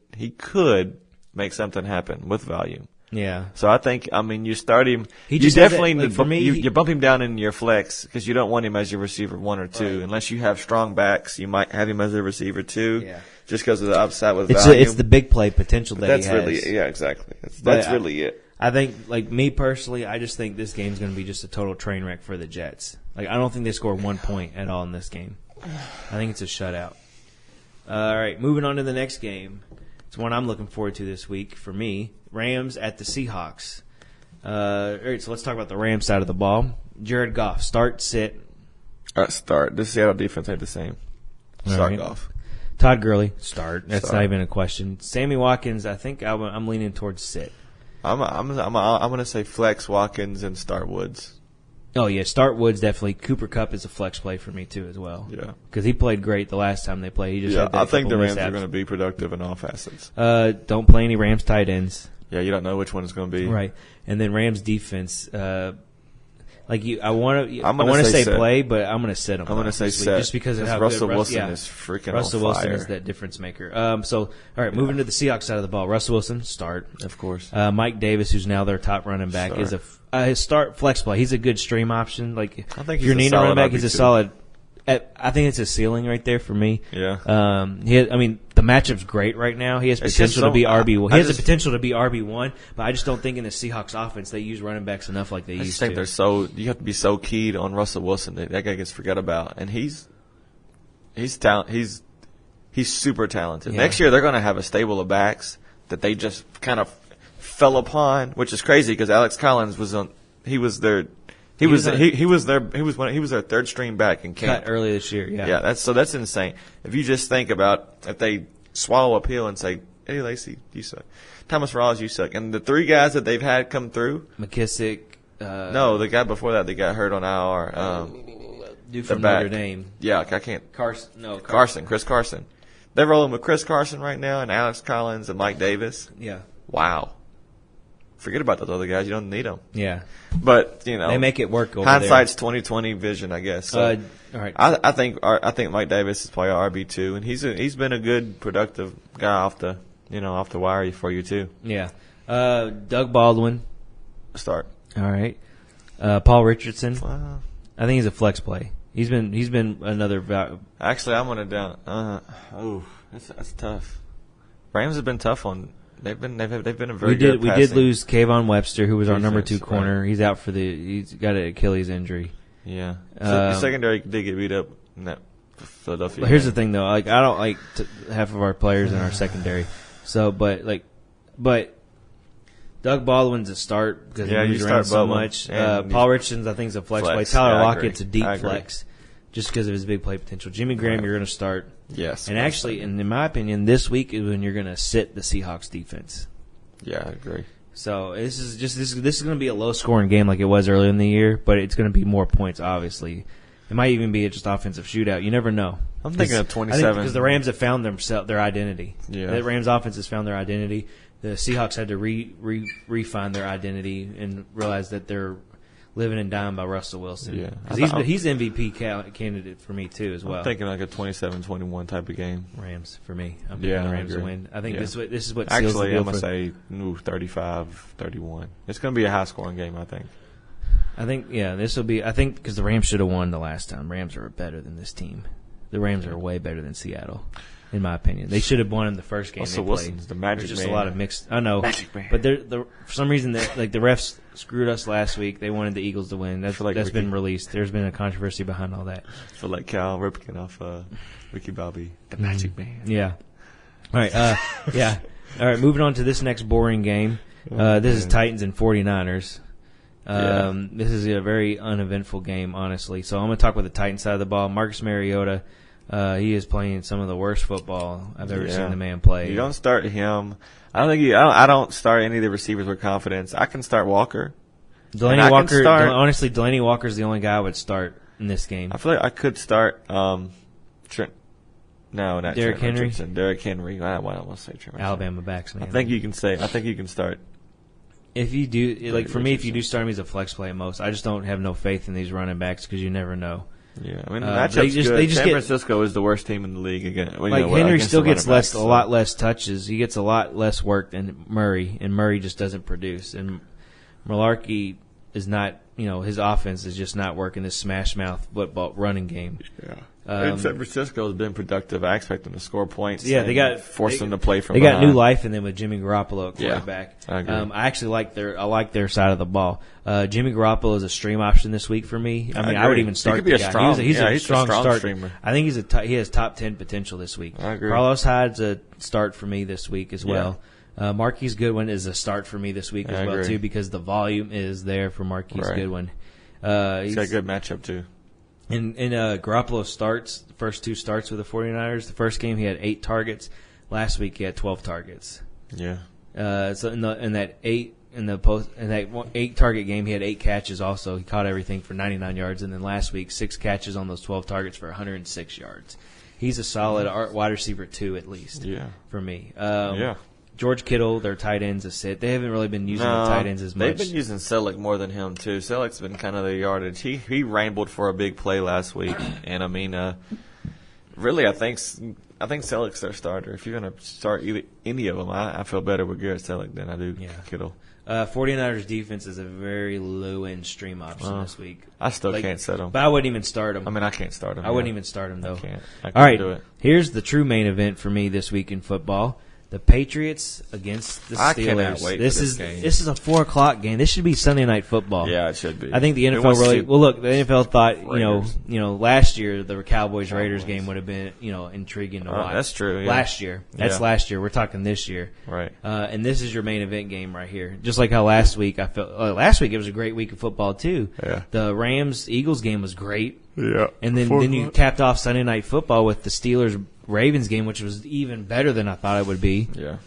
make something happen with volume. Yeah. So I think, you start him. You bump him down in your flex because you don't want him as your receiver 1 or 2. Right. Unless you have strong backs, you might have him as a receiver 2. Yeah. Just because of the upside with volume. It's the big play potential that he has. Exactly. That's really it. I think, me personally, I just think this game's going to be just a total train wreck for the Jets. I don't think they score 1 point at all in this game. I think it's a shutout. All right, moving on to the next game. It's one I'm looking forward to this week for me. Rams at the Seahawks. All right, so let's talk about the Rams side of the ball. Jared Goff, start, sit. Start. The Seattle defense ain't the same. Start Goff. Todd Gurley, start. That's not even a question. Sammy Watkins, I think I'm leaning towards sit. I'm gonna say flex Watkins and start Woods. Oh yeah, start Woods definitely. Cooper Kupp is a flex play for me too as well. Yeah, because he played great the last time they played. He just had that I think the Rams mishaps. are going to be productive in all facets. Don't play any Rams tight ends. Yeah, you don't know which one it's going to be. Right, and then Rams defense. I want to say set. play, but I'm going to sit him. I'm going to say set just because of how Russell good Wilson is freaking Russell on fire. Wilson is that difference maker. All right, moving to the Seahawks side of the ball. Russell Wilson, start. Of course. Mike Davis, who's now their top running back, is his start flex play. He's a good stream option. I think if you're needing a running back, he's a solid. I think it's a ceiling right there for me. Yeah. The matchup's great right now. He has potential to be RB1. He has the potential to be RB1, but I just don't think in the Seahawks offense they use running backs enough like they used to. I think you have to be so keyed on Russell Wilson that guy gets forgot about, and he's super talented. Yeah. Next year they're going to have a stable of backs that they just kind of fell upon, which is crazy because Alex Collins was their third string back in camp. Cut early this year, yeah. Yeah, that's insane. If you just think about if they swallow a pill and say, "Hey, Lacey, you suck. Thomas Rawls, you suck," and the 3 guys that they've had come through, McKissick. No, the guy before that got hurt on IR. Dude from Notre Dame. Yeah, I can't. Chris Carson. They're rolling with Chris Carson right now and Alex Collins and Mike Davis. Yeah. Wow. Forget about those other guys. You don't need them. Yeah. But, they make it work over hindsight's 20/20 vision, I guess. So, all right. I think Mike Davis is probably RB2, and he's been a good, productive guy off the wire for you too. Yeah. Doug Baldwin. Start. All right. Paul Richardson. Wow. I think he's a flex play. He's been another. Actually, I'm gonna down. That's tough. Rams have been tough on. They've been a very good. We did lose Kayvon Webster, who was our number 2 corner. Right. He's out he's got an Achilles injury. Yeah. The secondary did get beat up in that Philadelphia. But here's the thing, though. I don't like half of our players in our secondary. So, but Doug Baldwin's a start because he moves around so much. Paul Richardson's, I think, is a flex play. Tyler Lockett's a deep flex just because of his big play potential. Jimmy Graham, you're going to start. Yes. And actually, in my opinion, this week is when you're going to sit the Seahawks defense. Yeah, I agree. So this is going to be a low-scoring game like it was earlier in the year, but it's going to be more points, obviously. It might even be just offensive shootout. You never know. I'm thinking of 27. Because the Rams have found their identity. Yeah. The Rams offense has found their identity. The Seahawks had to refine their identity and realize that they're living and dying by Russell Wilson. Yeah. Because he's MVP candidate for me, too, as well. I'm thinking like a 27-21 type of game. Rams, for me. I'm picking the Rams to win. I think this is what seals the deal. I'm going to say 35-31. It's going to be a high-scoring game, I think. This will be – I think because the Rams should have won the last time. Rams are better than this team. The Rams are way better than Seattle, in my opinion. They should have won in the first game they played. Wilson's the magic There's just man. a lot of mixed – I know. Magic man. But for some reason, the refs screwed us last week. They wanted the Eagles to win. That's been released. There's been a controversy behind all that. I feel like Cal Ripken off Ricky Bobby, the magic man. Yeah. All right. Yeah. All right, moving on to this next boring game. This is Titans and 49ers. This is a very uneventful game, honestly. So I'm going to talk about the Titans side of the ball. Marcus Mariota, he is playing some of the worst football I've ever seen the man play. You don't start him. I don't start any of the receivers with confidence. I can start Walker. Delaney Walker. Honestly, Delaney Walker's the only guy I would start in this game. I feel like I could start Trent. No, not Derrick Trent Henry? Richardson. Derrick Henry. I almost say Trent Richardson. Alabama backs, man. I think you can start. If you do, like for me, if you Richardson. do start him, he's a flex play at most. I just don't have no faith in these running backs because you never know. Yeah, I mean the They matchup's just- good. they just San get- Francisco is the worst team in the league again. Well, Like Henry against still the gets running backs, a lot less touches. He gets a lot less work than Murray, and Murray just doesn't produce. And Malarkey is not, his offense is just not working this smash mouth football running game. Yeah. And San Francisco has been productive. I expect them to score points. Yeah, and force them to play from They behind. got new life in them with Jimmy Garoppolo at Yeah, quarterback. I agree. I actually like their side of the ball. Jimmy Garoppolo is a stream option this week for me. I would agree. even start He could be the a guy. strong- He's a he's a strong strong start. streamer. I think he has top 10 potential this week. I agree. Carlos Hyde's a start for me this week as well. Marquise Goodwin is a start for me this week as I well agree. too because the volume is there for Marquise Right. Goodwin. He's got a good matchup too. And Garoppolo starts the first two starts with the 49ers. The first game he had 8 targets. Last week he had 12 targets. Yeah. So in that 8 target game he had 8 catches. Also he caught everything for 99 yards. And then last week 6 catches on those 12 targets for 106 yards. He's a solid wide receiver 2 at least. Yeah. For me. Yeah. George Kittle, their tight ends, a sit. They haven't really been using the tight ends as much. They've been using Selleck more than him too. Selleck's been kind of their yardage. He rambled for a big play last week, and I mean, really, I think Selleck's their starter. If you're gonna start any of them, I feel better with Garrett Selleck than I do Kittle. 49ers defense is a very low-end stream option this week. I still can't set him. But I wouldn't even start him. I mean, I can't start him. I wouldn't even start him, though. I can't All right, do it. here's the true main event for me this week in football. The Patriots against the Steelers. I cannot wait for this game. This is a 4:00 game. This should be Sunday Night Football. Yeah, it should be. I think the Who NFL wants really. to- Well, look, the NFL thought Raiders. last year the Cowboys Raiders game would have been intriguing to watch. That's true, yeah. Last year, that's Yeah. last year. We're talking this year, Right. And this is your main event game right here. Just like how last week I felt. Last week it was a great week of football too. Yeah. The Rams Eagles game was great. Yeah. And then you capped off Sunday Night Football with the Steelers Ravens game, which was even better than I thought it would be. Yeah.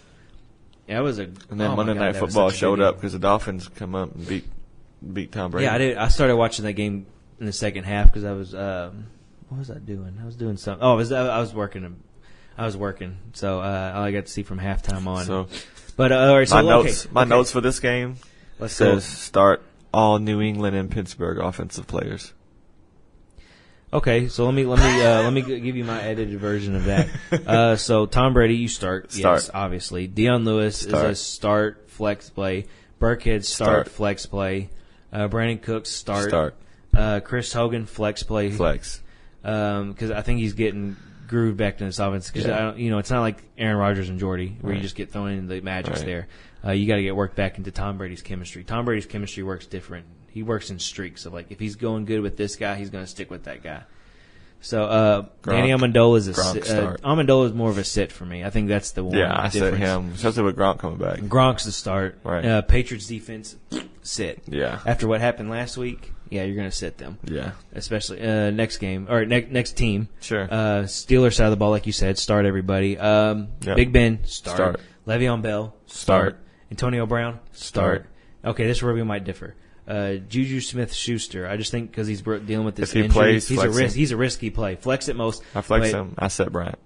That was And then Monday Night Football showed up because the Dolphins come up and beat Tom Brady. Yeah, I did. I started watching that game in the second half because I was. What was I doing? I was doing something. Oh, I was working. I was working, so all I got to see from halftime on. So, but all right, so my notes for this game says start all New England and Pittsburgh offensive players. Okay, so let me give you my edited version of that. So Tom Brady, you start. Yes, obviously. Deion Lewis is a start flex play. Burkhead start flex play. Brandon Cooks start. Chris Hogan flex play. Flex. Because I think he's getting grooved back to this offense. Because it's not like Aaron Rodgers and Jordy where you just get thrown into the magics there. You got to get worked back into Tom Brady's chemistry. Tom Brady's chemistry works different. He works in streaks of if he's going good with this guy, he's going to stick with that guy. So Danny Amendola is more of a sit for me. I think that's the one. Yeah, I difference. said him, especially with Gronk coming back. Gronk's the start. Right. Patriots defense, sit. Yeah. After what happened last week, you're going to sit them. Yeah. Especially next game or next team. Sure. Steelers side of the ball, like you said, start everybody. Big Ben, start. Le'Veon Bell, start. Antonio Brown, start. Okay, this is where we might differ. Juju Smith-Schuster, I just think because he's dealing with this injury, he's a risky play. Flex at most. I flex him. I set Bryant.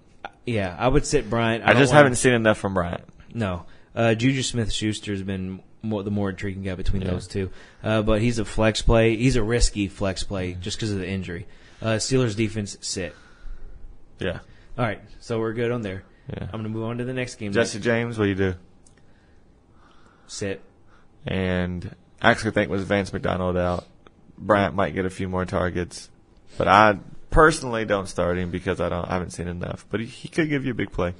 Yeah, I would sit Bryant. I just haven't seen enough from Bryant. No. Juju Smith-Schuster has been the more intriguing guy between those two. But he's a flex play. He's a risky flex play just because of the injury. Steelers defense, sit. Yeah. All right, so we're good on there. Yeah. I'm going to move on to the next game. Jesse James, what do you do? Sit. And I actually think with Vance McDonald out, Bryant might get a few more targets. But I personally don't start him because I haven't seen enough. But he could give you a big play.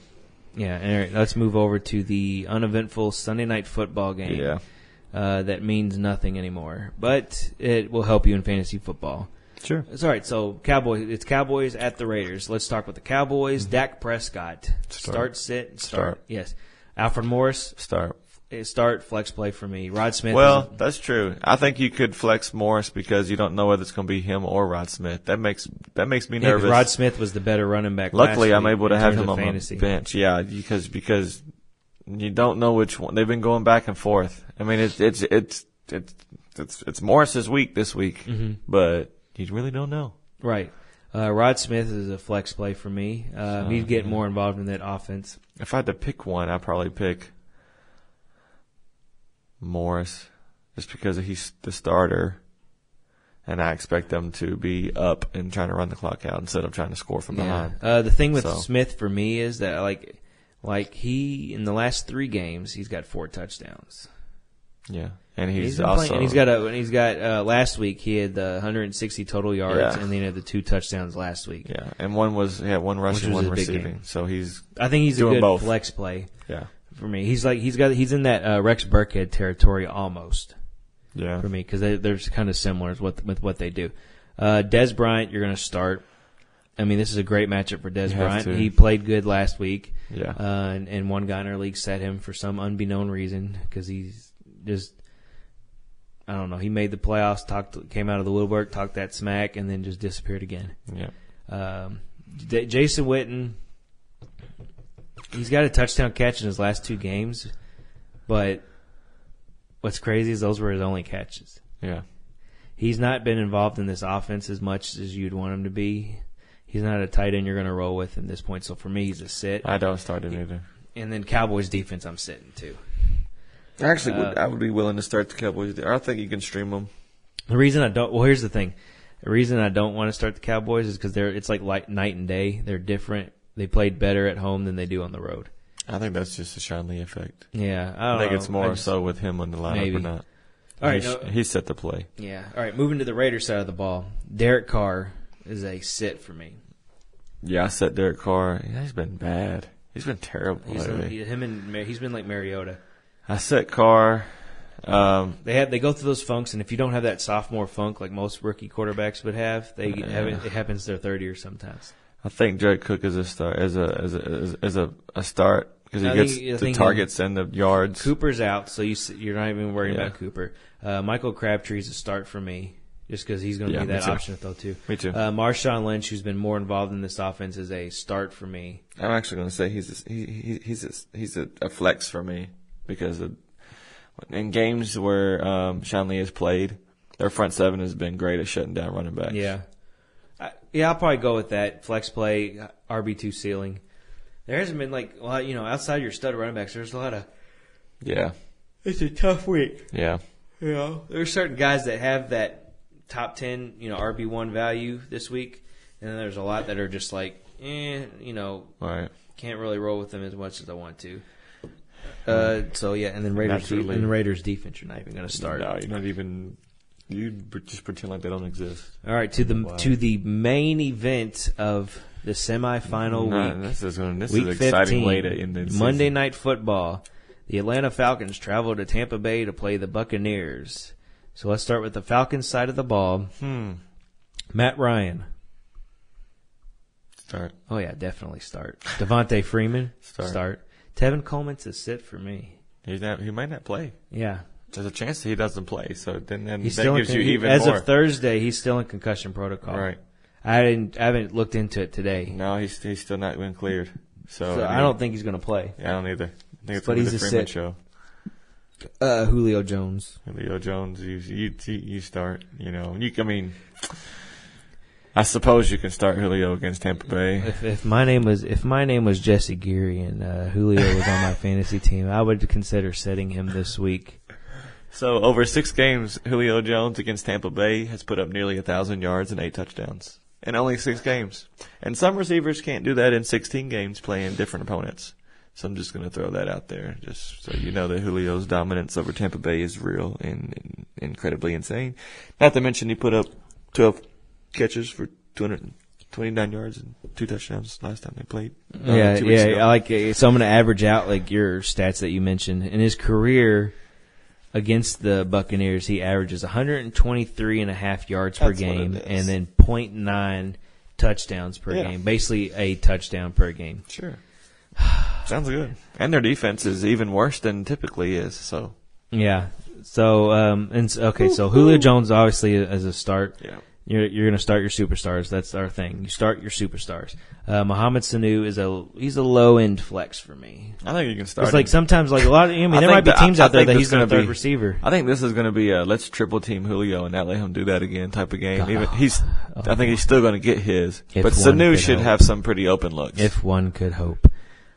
Yeah, all right, let's move over to the uneventful Sunday Night Football game. Yeah. That means nothing anymore, but it will help you in fantasy football. Sure. It's all right. So it's Cowboys at the Raiders. Let's start with the Cowboys. Mm-hmm. Dak Prescott. Start, sit, start. Yes. Alfred Morris. Start. Flex play for me. Rod Smith. Well, that's true. I think you could flex Morris because you don't know whether it's going to be him or Rod Smith. That makes me nervous. Rod Smith was the better running back. Luckily, last I'm week able to in have terms him of on fantasy. my bench. Yeah, because you don't know which one. They've been going back and forth. I mean, it's Morris's week this week, but you really don't know. Right. Rod Smith is a flex play for me. He's getting more involved in that offense. If I had to pick one, I'd probably pick Morris, just because he's the starter, and I expect them to be up and trying to run the clock out instead of trying to score from behind. The thing with Smith for me is that like he in the last 3 games he's got 4 touchdowns. Yeah, and he's also playing, and he's got last week he had the 160 total yards, and then he had the 2 touchdowns last week. Yeah, and one rushing, one receiving. So I think he's doing a good both. Flex play. Yeah, for me, he's in that Rex Burkhead territory almost. Yeah, for me because they're kind of similar with what they do. Dez Bryant, you're going to start. I mean, this is a great matchup for Dez Bryant. He played good last week. Yeah, and one guy in our league set him for some unbeknown reason because he's just, I don't know. He made the playoffs, came out of the woodwork, talked that smack, and then just disappeared again. Yeah. Jason Witten, he's got a touchdown catch in his last 2 games, but what's crazy is those were his only catches. Yeah. He's not been involved in this offense as much as you'd want him to be. He's not a tight end you're going to roll with at this point. So for me, he's a sit. I don't start him either. And then Cowboys defense, I'm sitting too. Actually, I would be willing to start the Cowboys. I think you can stream them. The reason I don't, here's the thing. The reason I don't want to start the Cowboys is because it's like night and day. They're different. They played better at home than they do on the road. I think that's just a Sean Lee effect. Yeah, I think it's more so with him on the lineup or not. All right, he's set to play. Yeah. All right, moving to the Raiders side of the ball. Derek Carr is a sit for me. Yeah, I set Derek Carr. Yeah, he's been bad. He's been terrible lately. He's been like Mariota. I set Carr. They go through those funks, and if you don't have that sophomore funk like most rookie quarterbacks would have, it happens their third year sometimes. I think Jared Cook is a start as a start because he gets the targets and the yards. Cooper's out, so you're not even worried about Cooper. Michael Crabtree's a start for me. Just because he's going to be that option though too. Me too. Marshawn Lynch, who's been more involved in this offense, is a start for me. I'm actually going to say he's a flex for me because in games where Sean Lee has played, their front seven has been great at shutting down running backs. Yeah, I'll probably go with that flex play RB2 ceiling. There hasn't been outside your stud running backs. There's a lot of It's a tough week. Yeah, there's certain guys that have that top 10, RB1 value this week, and then there's a lot that are just like, right. Can't really roll with them as much as I want to. And then Raiders defense, you're not even going to start. No, you're not even. You just pretend like they don't exist. All right, to the main event of the semifinal week. This is an exciting 15, way to end the season. Monday Night Football. The Atlanta Falcons travel to Tampa Bay to play the Buccaneers. So let's start with the Falcons side of the ball. Matt Ryan. Start. Oh, yeah, definitely start. Devontae Freeman. Start. Tevin Coleman's a sit for me. He might not play. Yeah. There's a chance that he doesn't play, so then that gives you even more. As more. of Thursday, he's still in concussion protocol. Right. I haven't looked into it today. No, he's still not been cleared. So I don't think he's going to play. Yeah, I don't either. I think it's going to be the Freeman show. Julio Jones. You start. I suppose you can start Julio against Tampa Bay. If my name was Jesse Geary and Julio was on my fantasy team, I would consider setting him this week. So over 6 games, Julio Jones against Tampa Bay has put up nearly 1,000 yards and 8 touchdowns in only 6 games. And some receivers can't do that in 16 games playing different opponents. So I'm just going to throw that out there, just so you know that Julio's dominance over Tampa Bay is real and incredibly insane. Not to mention he put up 12 catches for 229 yards and 2 touchdowns last time they played. 2 weeks ago. I like it. So I'm going to average out like your stats that you mentioned. In his career against the Buccaneers, he averages 123.5 yards per game and then 0.9 touchdowns per game. Basically a touchdown per game. Sure. Sounds good. And their defense is even worse than typically is. So yeah. So so Julio Jones obviously as a start. Yeah. You're going to start your superstars. That's our thing. You start your superstars. Mohamed Sanu he's a low end flex for me. I think you can start. It's like sometimes like a lot of. I mean, there might be teams out there that he's going to third receiver. I think this is going to be a let's triple team Julio and not let him do that again type of game. Even I think he's still going to get his, but Sanu should have some pretty open looks. If one could hope.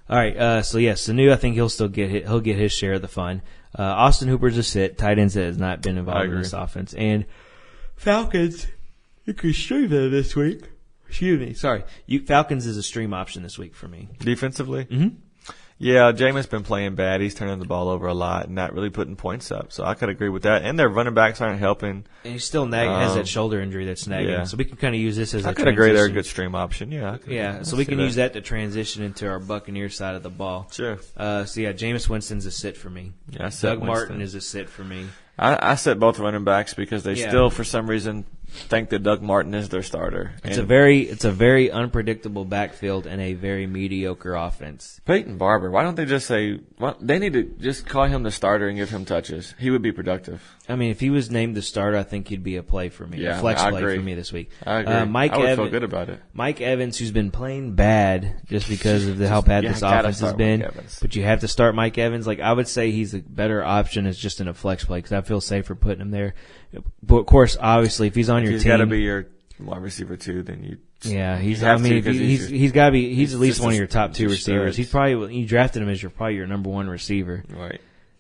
All right, so yeah, Sanu, I think he'll still get his share of the fun. Austin Hooper's a sit. Tight ends has not been involved in this offense, and Falcons. You can stream that this week. Excuse me. Sorry. Falcons is a stream option this week for me. Defensively? Mm-hmm. Yeah, Jameis been playing bad. He's turning the ball over a lot and not really putting points up. So I could agree with that. And their running backs aren't helping. And he's still has that shoulder injury that's nagging. Yeah. So we can kind of use this as I could agree they're a good stream option. Yeah. So we can use that to transition into our Buccaneers side of the ball. Sure. Jameis Winston's a sit for me. Yeah, Doug Martin is a sit for me. I set both running backs because they still, for some reason, think that Doug Martin is their starter. It's a very unpredictable backfield and a very mediocre offense. Peyton Barber, why don't they just say they need to just call him the starter and give him touches? He would be productive. I mean, if he was named the starter, I think he'd be a play for me, a flex play for me this week. I agree. I would feel good about it. Mike Evans, who's been playing bad just because of how bad this offense has been, but you have to start Mike Evans. Like I would say, he's a better option as just in a flex play because I feel safer putting him there. But of course, obviously, if he's on your team, he's got to be your wide receiver too. Then you. Yeah, he's got to be. He's at least one of your top two receivers. He's probably you drafted him as probably your number one receiver. Right.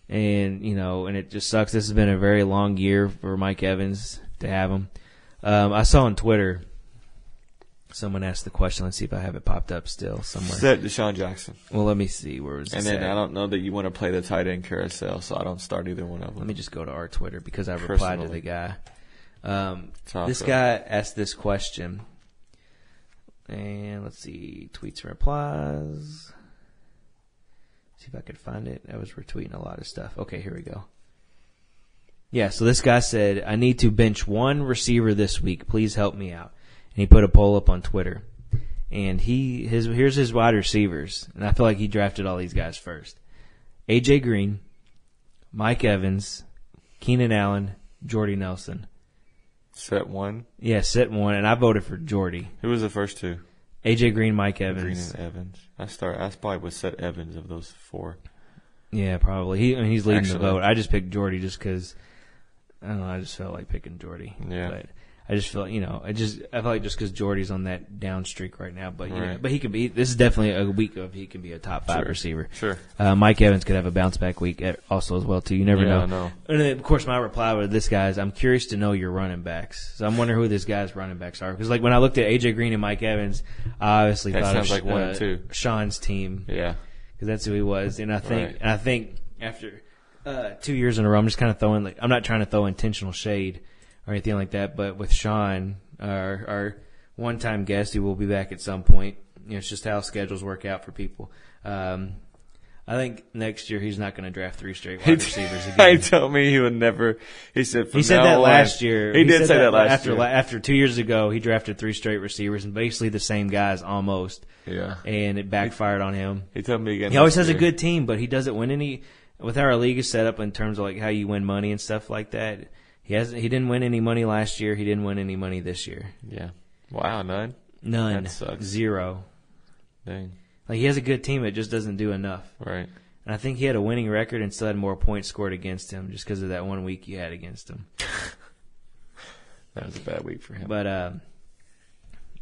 And and it just sucks. This has been a very long year for Mike Evans to have him. I saw on Twitter someone asked the question. Let's see if I have it popped up still somewhere. Set Deshaun Jackson. Well, let me see where was. And then I don't know that you want to play the tight end carousel, so I don't start either one of them. Let me just go to our Twitter because I replied to the guy. This guy asked this question, and let's see tweets and replies. See if I could find it. I was retweeting a lot of stuff. Okay, here we go. Yeah, so this guy said, I need to bench one receiver this week. Please help me out. And he put a poll up on Twitter. And here's his wide receivers. And I feel like he drafted all these guys first. A.J. Green, Mike Evans, Keenan Allen, Jordy Nelson. Set one? Yeah, set one. And I voted for Jordy. Who was the first two? A.J. Green, Mike Evans. Green and Evans. I probably would set Evans of those four. Yeah, probably. He's leading the vote. I just picked Jordy just because, I don't know, I just felt like picking Jordy. Yeah. But I just feel, I feel like just because Jordy's on that down streak right now. But but he could be, this is definitely a week of he can be a top 5 receiver. Sure. Mike Evans could have a bounce back week also as well, too. You never know. No. And then, of course, my reply with this guy is, I'm curious to know your running backs. So I'm wondering who this guy's running backs are. Because, like, when I looked at A.J. Green and Mike Evans, I obviously thought sounds like 1 and 2. Sean's team. Yeah. Because that's who he was. And I think after 2 years in a row, I'm just kind of throwing, I'm not trying to throw intentional shade or anything like that, but with Sean, our one-time guest, who will be back at some point, it's just how schedules work out for people. I think next year he's not going to draft 3 straight wide receivers again. He told me he would never. He said that last year. He did say that last year. After 2 years ago, he drafted 3 straight receivers and basically the same guys almost. Yeah. And it backfired on him. He told me again. He always has a good team, but he doesn't win any. With how our league is set up in terms of like how you win money and stuff like that, he didn't win any money last year. He didn't win any money this year. Yeah. Wow, none. That sucks. 0. Dang. Like he has a good team, it just doesn't do enough. Right. And I think he had a winning record and still had more points scored against him just because of that 1 week you had against him. That was a bad week for him. But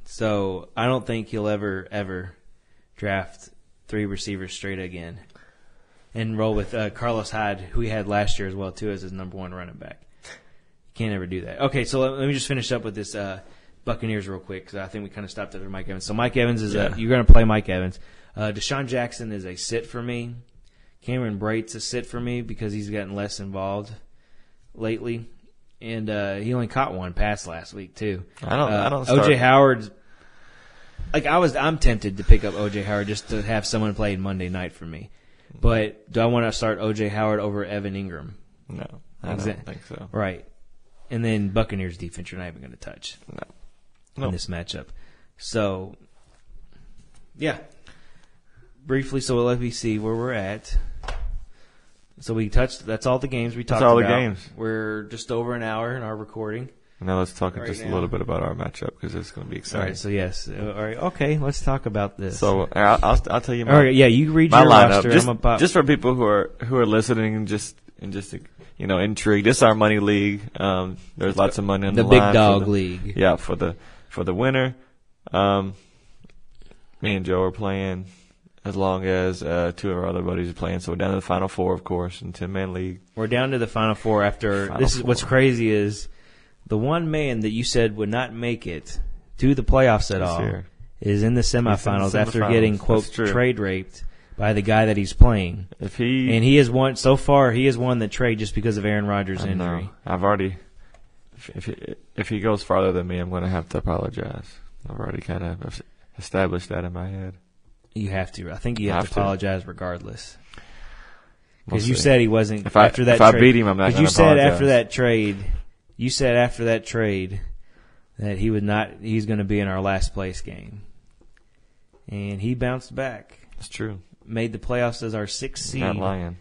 so I don't think he'll ever draft 3 receivers straight again and roll with Carlos Hyde, who he had last year as well too as his number 1 running back. Can't ever do that. Okay, so let me just finish up with this Buccaneers real quick because I think we kind of stopped after Mike Evans. So Mike Evans is you're going to play Mike Evans. Deshaun Jackson is a sit for me. Cameron Brate's a sit for me because he's gotten less involved lately, and he only caught 1 pass last week too. I don't. OJ Howard's I'm tempted to pick up OJ Howard just to have someone play Monday night for me, but do I want to start OJ Howard over Evan Ingram? No, I don't think so. Right. And then Buccaneers defense, you're not even going to touch in this matchup. So, yeah. Briefly, so let me see where we're at. So that's all the games we talked about. That's all the games. We're just over an hour in our recording. Now let's talk Right just now. a little bit about our matchup because it's going to be All exciting. right, so yes. All right, okay, let's talk about this. So I'll tell you all right, yeah, you read my your lineup roster. just for people who are listening and just intrigued. This is our money league. There's lots of money on the big line dog league. Yeah, for the winner. Me and Joe are playing as long as two of our other buddies are playing. So we're down to the final four, of course, in 10-man league. We're down to the final four after Final this is four. what's crazy is the one man that you said would not make it to the playoffs at He's all here. is in the semifinals after semifinals. getting, That's quote, true. trade raped by the guy that he's playing. And he has won, so far, he has won the trade just because of Aaron Rodgers' I injury. know. I've already, if he goes farther than me, I'm going to have to apologize. I've already kind of established that in my head. You have to. I think you have to apologize regardless. We'll Because you see. said he wasn't If after that I trade. beat him, I'm not going to you said apologize. after that trade, that he would not. He's going to be in our last place game, and he bounced back. It's true. Made the playoffs as our 6th seed. Not lying.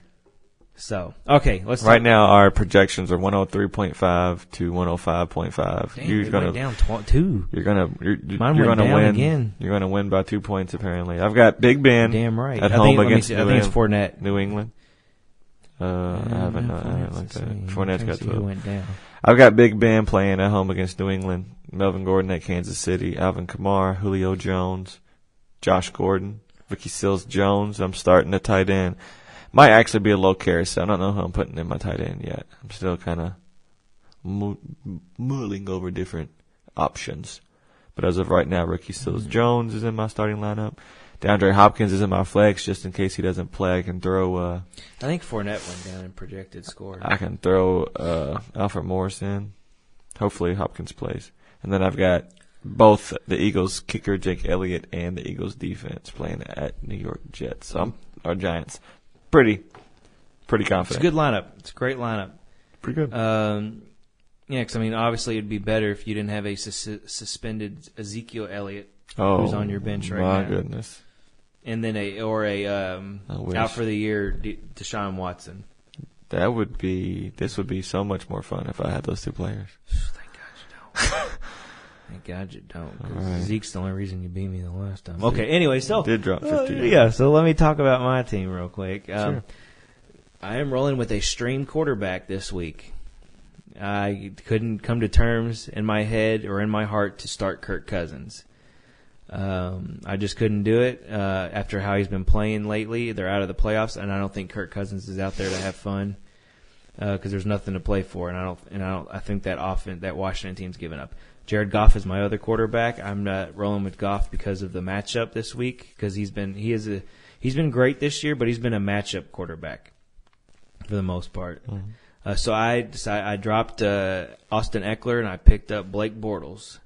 So okay, let's Right now, our projections are 103.5 to 105.5. Damn, You're we gonna went down 2. You're gonna Mine you're went gonna down win again. You're gonna win by 2 points apparently. I've got Big Ben Damn right. at I home think, let me against see, I think it's Fournette. New England. I haven't looked at it. Fournette's got He 12. went down. I've got Big Ben playing at home against New England. Melvin Gordon at Kansas City. Alvin Kamara, Julio Jones, Josh Gordon, Ricky Seals-Jones. I'm starting at tight end. Might actually be a low carousel. I don't know who I'm putting in my tight end yet. I'm still kind of mulling over different options. But as of right now, Ricky Seals-Jones is in my starting lineup. DeAndre Hopkins is in my flex just in case he doesn't play. I can throw. I think Fournette went down in projected score. I can throw Alfred Morris in. Hopefully Hopkins plays. And then I've got both the Eagles kicker Jake Elliott and the Eagles defense playing at New York Jets. Or Giants. Pretty confident. It's a good lineup. It's a great lineup. Pretty good. Yeah, because I mean, obviously, it'd be better if you didn't have a suspended Ezekiel Elliott who's on your bench right now. My goodness. And then out for the year Deshaun Watson. This would be so much more fun if I had those two players. Thank God you don't. Thank God you don't. 'Cause All right. Zeke's the only reason you beat me the last time. Okay, anyway, so Did drop 50. yeah, so let me talk about my team real quick. Sure. I am rolling with a stream quarterback this week. I couldn't come to terms in my head or in my heart to start Kirk Cousins. I just couldn't do it after how he's been playing lately. They're out of the playoffs, and I don't think Kirk Cousins is out there to have fun because there's nothing to play for. I think that Washington team's given up. Jared Goff is my other quarterback. I'm not rolling with Goff because of the matchup this week because he's been great this year, but he's been a matchup quarterback for the most part. Mm-hmm. So I dropped Austin Eckler and I picked up Blake Bortles.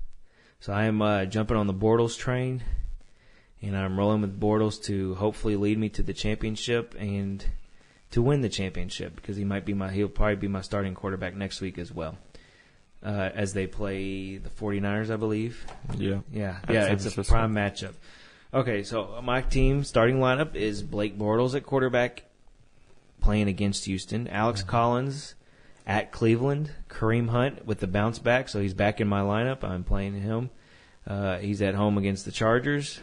So I am jumping on the Bortles train, and I'm rolling with Bortles to hopefully lead me to the championship and to win the championship because he'll probably be my starting quarterback next week as well. As they play the 49ers, I believe. Yeah. Yeah, it's a prime matchup. Okay, so my team starting lineup is Blake Bortles at quarterback playing against Houston, Alex Collins at Cleveland, Kareem Hunt with the bounce back, so he's back in my lineup. I'm playing him. He's at home against the Chargers.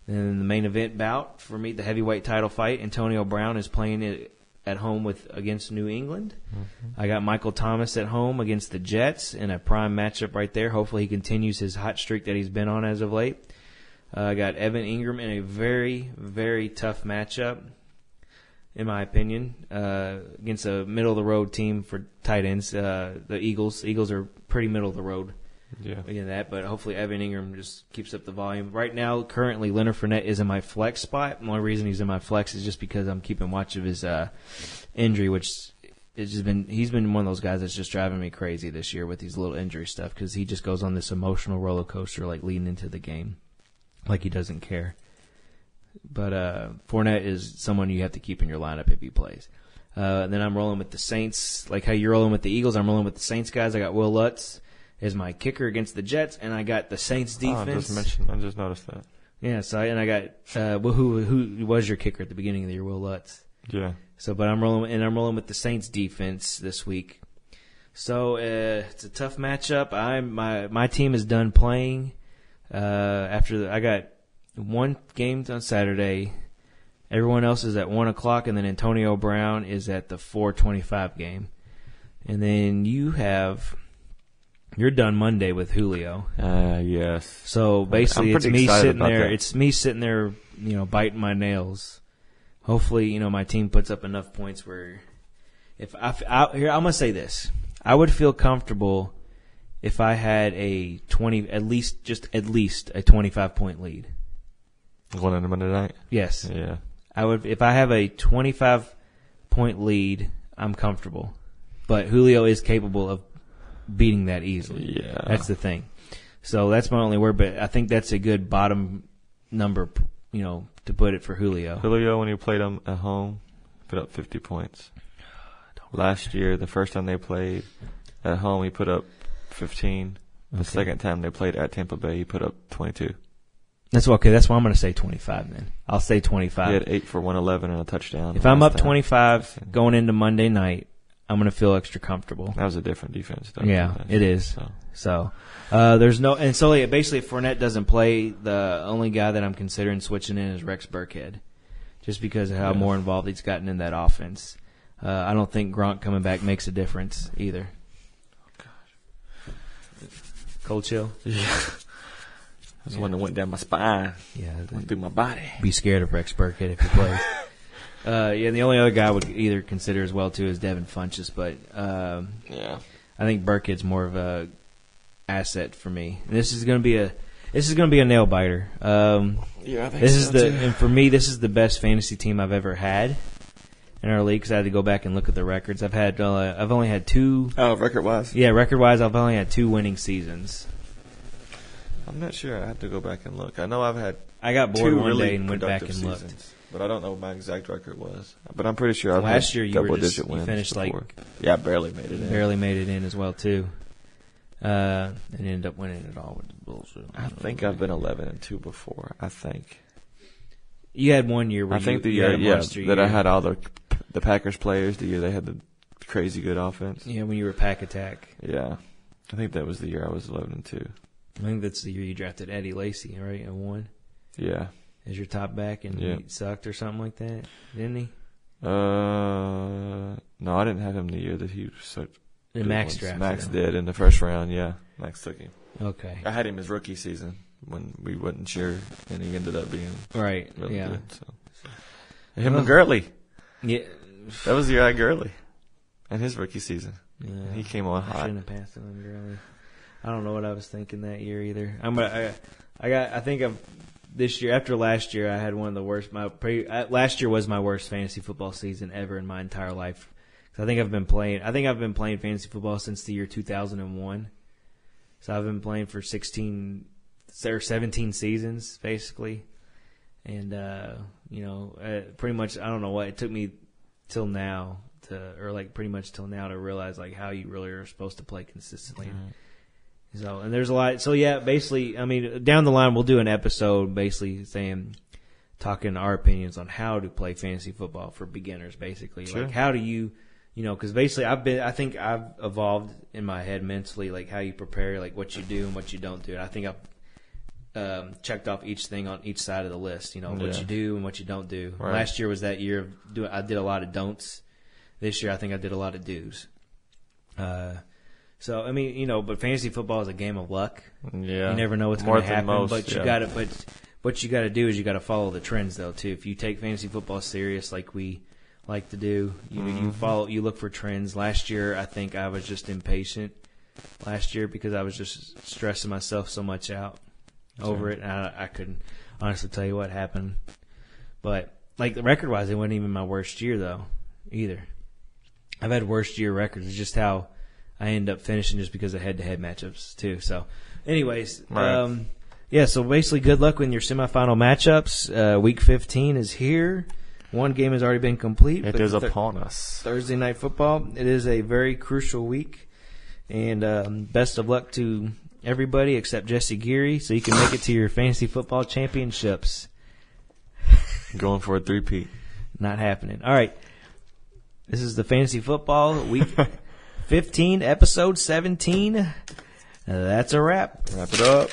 Then the main event bout for me, the heavyweight title fight, Antonio Brown is playing it at home against New England. Mm-hmm. I got Michael Thomas at home against the Jets in a prime matchup right there. Hopefully he continues his hot streak that he's been on as of late. I got Evan Ingram in a very, very tough matchup, in my opinion, against a middle-of-the-road team for tight ends, the Eagles. Eagles are pretty middle-of-the-road. Yeah. In that, but hopefully Evan Ingram just keeps up the volume. Right now, currently, Leonard Fournette is in my flex spot. The only reason he's in my flex is just because I'm keeping watch of his injury, which he's been one of those guys that's just driving me crazy this year with these little injury stuff because he just goes on this emotional roller coaster like leading into the game, like he doesn't care. But Fournette is someone you have to keep in your lineup if he plays. Then I'm rolling with the Saints, like how you're rolling with the Eagles. I'm rolling with the Saints guys. I got Will Lutz as my kicker against the Jets, and I got the Saints defense. I just noticed that. Yeah, so I got who was your kicker at the beginning of the year? Will Lutz. Yeah. So, but I'm rolling with the Saints defense this week. So it's a tough matchup. My team is done playing. I got one game on Saturday. Everyone else is at 1 o'clock, and then Antonio Brown is at the 4:25 game. And then you're done Monday with Julio. Yes. So basically, it's me sitting there. That. It's me sitting there, biting my nails. Hopefully, my team puts up enough points where, I'm gonna say this: I would feel comfortable if I had at least a 25-point lead. Going into Monday night. Yes. Yeah. I would if I have a 25-point lead. I'm comfortable, but Julio is capable of beating that easily. Yeah. That's the thing. So that's my only word, but I think that's a good bottom number, to put it for Julio. Julio, when he played him at home, put up 50 points. Last year, the first time they played at home, he put up 15. The second time they played at Tampa Bay, he put up 22. That's okay. That's why I'm going to say 25 then. I'll say 25. He had 8 for 111 and a touchdown. If I'm up 25 going into Monday night, I'm going to feel extra comfortable. That was a different defense, though. Yeah, it is. So there's no, and so basically if Fournette doesn't play, the only guy that I'm considering switching in is Rex Burkhead, just because of how more involved he's gotten in that offense. I don't think Gronk coming back makes a difference either. Oh, gosh. Cold chill? Yeah. That's one that went down my spine. Yeah. Went through my body. Be scared of Rex Burkhead if he plays. And the only other guy I would either consider as well, too, is Devin Funchess. But I think Burkhead's more of a asset for me. And this is going to be a nail biter. I think this so, too. And for me, this is the best fantasy team I've ever had in our league, because I had to go back and look at the records. I've only had 2. Oh, record-wise? Yeah, record-wise, I've only had 2 winning seasons. I'm not sure. I have to go back and look. I know I got bored 2 one really day and went back and seasons, looked. but I don't know what my exact record was. But I'm pretty sure Last year double-digit wins. You finished before. I barely made it in. Barely made it in as well, too. And ended up winning it all with the bullshit. I think I've been 11-2 before. I think. You had one year where the year, that I had all the Packers players. The year they had the crazy good offense. Yeah, when you were Pack Attack. Yeah, I think that was the year I was 11-2. I think that's the year you drafted Eddie Lacy, right? And won. Yeah. As your top back, and he sucked or something like that, didn't he? No, I didn't have him the year that he was such. Max drafted Max him. did in the first round. Yeah, Max took him. Okay. I had him his rookie season when we wasn't sure, and he ended up being really good. So. Him and Gurley. Yeah. That was the year I had Gurley, and his rookie season. Yeah. He came on I hot. shouldn't have passed it on Gurley. I don't know what I was thinking that year either. This year, after last year, I had one of the worst. Last year was my worst fantasy football season ever in my entire life. I think I've been playing fantasy football since the year 2001. So I've been playing for 16 or 17 seasons basically, and pretty much I don't know what it took me till now pretty much till now to realize like how you really are supposed to play consistently. Mm-hmm. So, and there's a lot. So yeah, basically, I mean, down the line we'll do an episode basically talking our opinions on how to play fantasy football for beginners. Basically, sure. Like how do you, because basically I think I've evolved in my head mentally, like how you prepare, like what you do and what you don't do. And I think I've checked off each thing on each side of the list. What you do and what you don't do. Right. Last year was that year I did a lot of don'ts. This year I think I did a lot of do's. So I mean, but fantasy football is a game of luck. Yeah, you never know what's going to happen. Most, but you got to, what you got to do is you got to follow the trends, though. Too, if you take fantasy football serious, like we like to do, you look for trends. Last year, I think I was just impatient. Last year, because I was just stressing myself so much out over it, and I couldn't honestly tell you what happened. But like record-wise, it wasn't even my worst year though, either. I've had worst year records. It's just how I end up finishing just because of head-to-head matchups too. So, anyways, right. So basically, good luck in your semifinal matchups. Week 15 is here. One game has already been complete. It is upon us. Thursday Night Football. It is a very crucial week, and best of luck to everybody except Jesse Geary, so you can make it to your fantasy football championships. Going for a 3-peat. Not happening. All right. This is the fantasy football week 15, episode 17. That's a wrap. Wrap it up.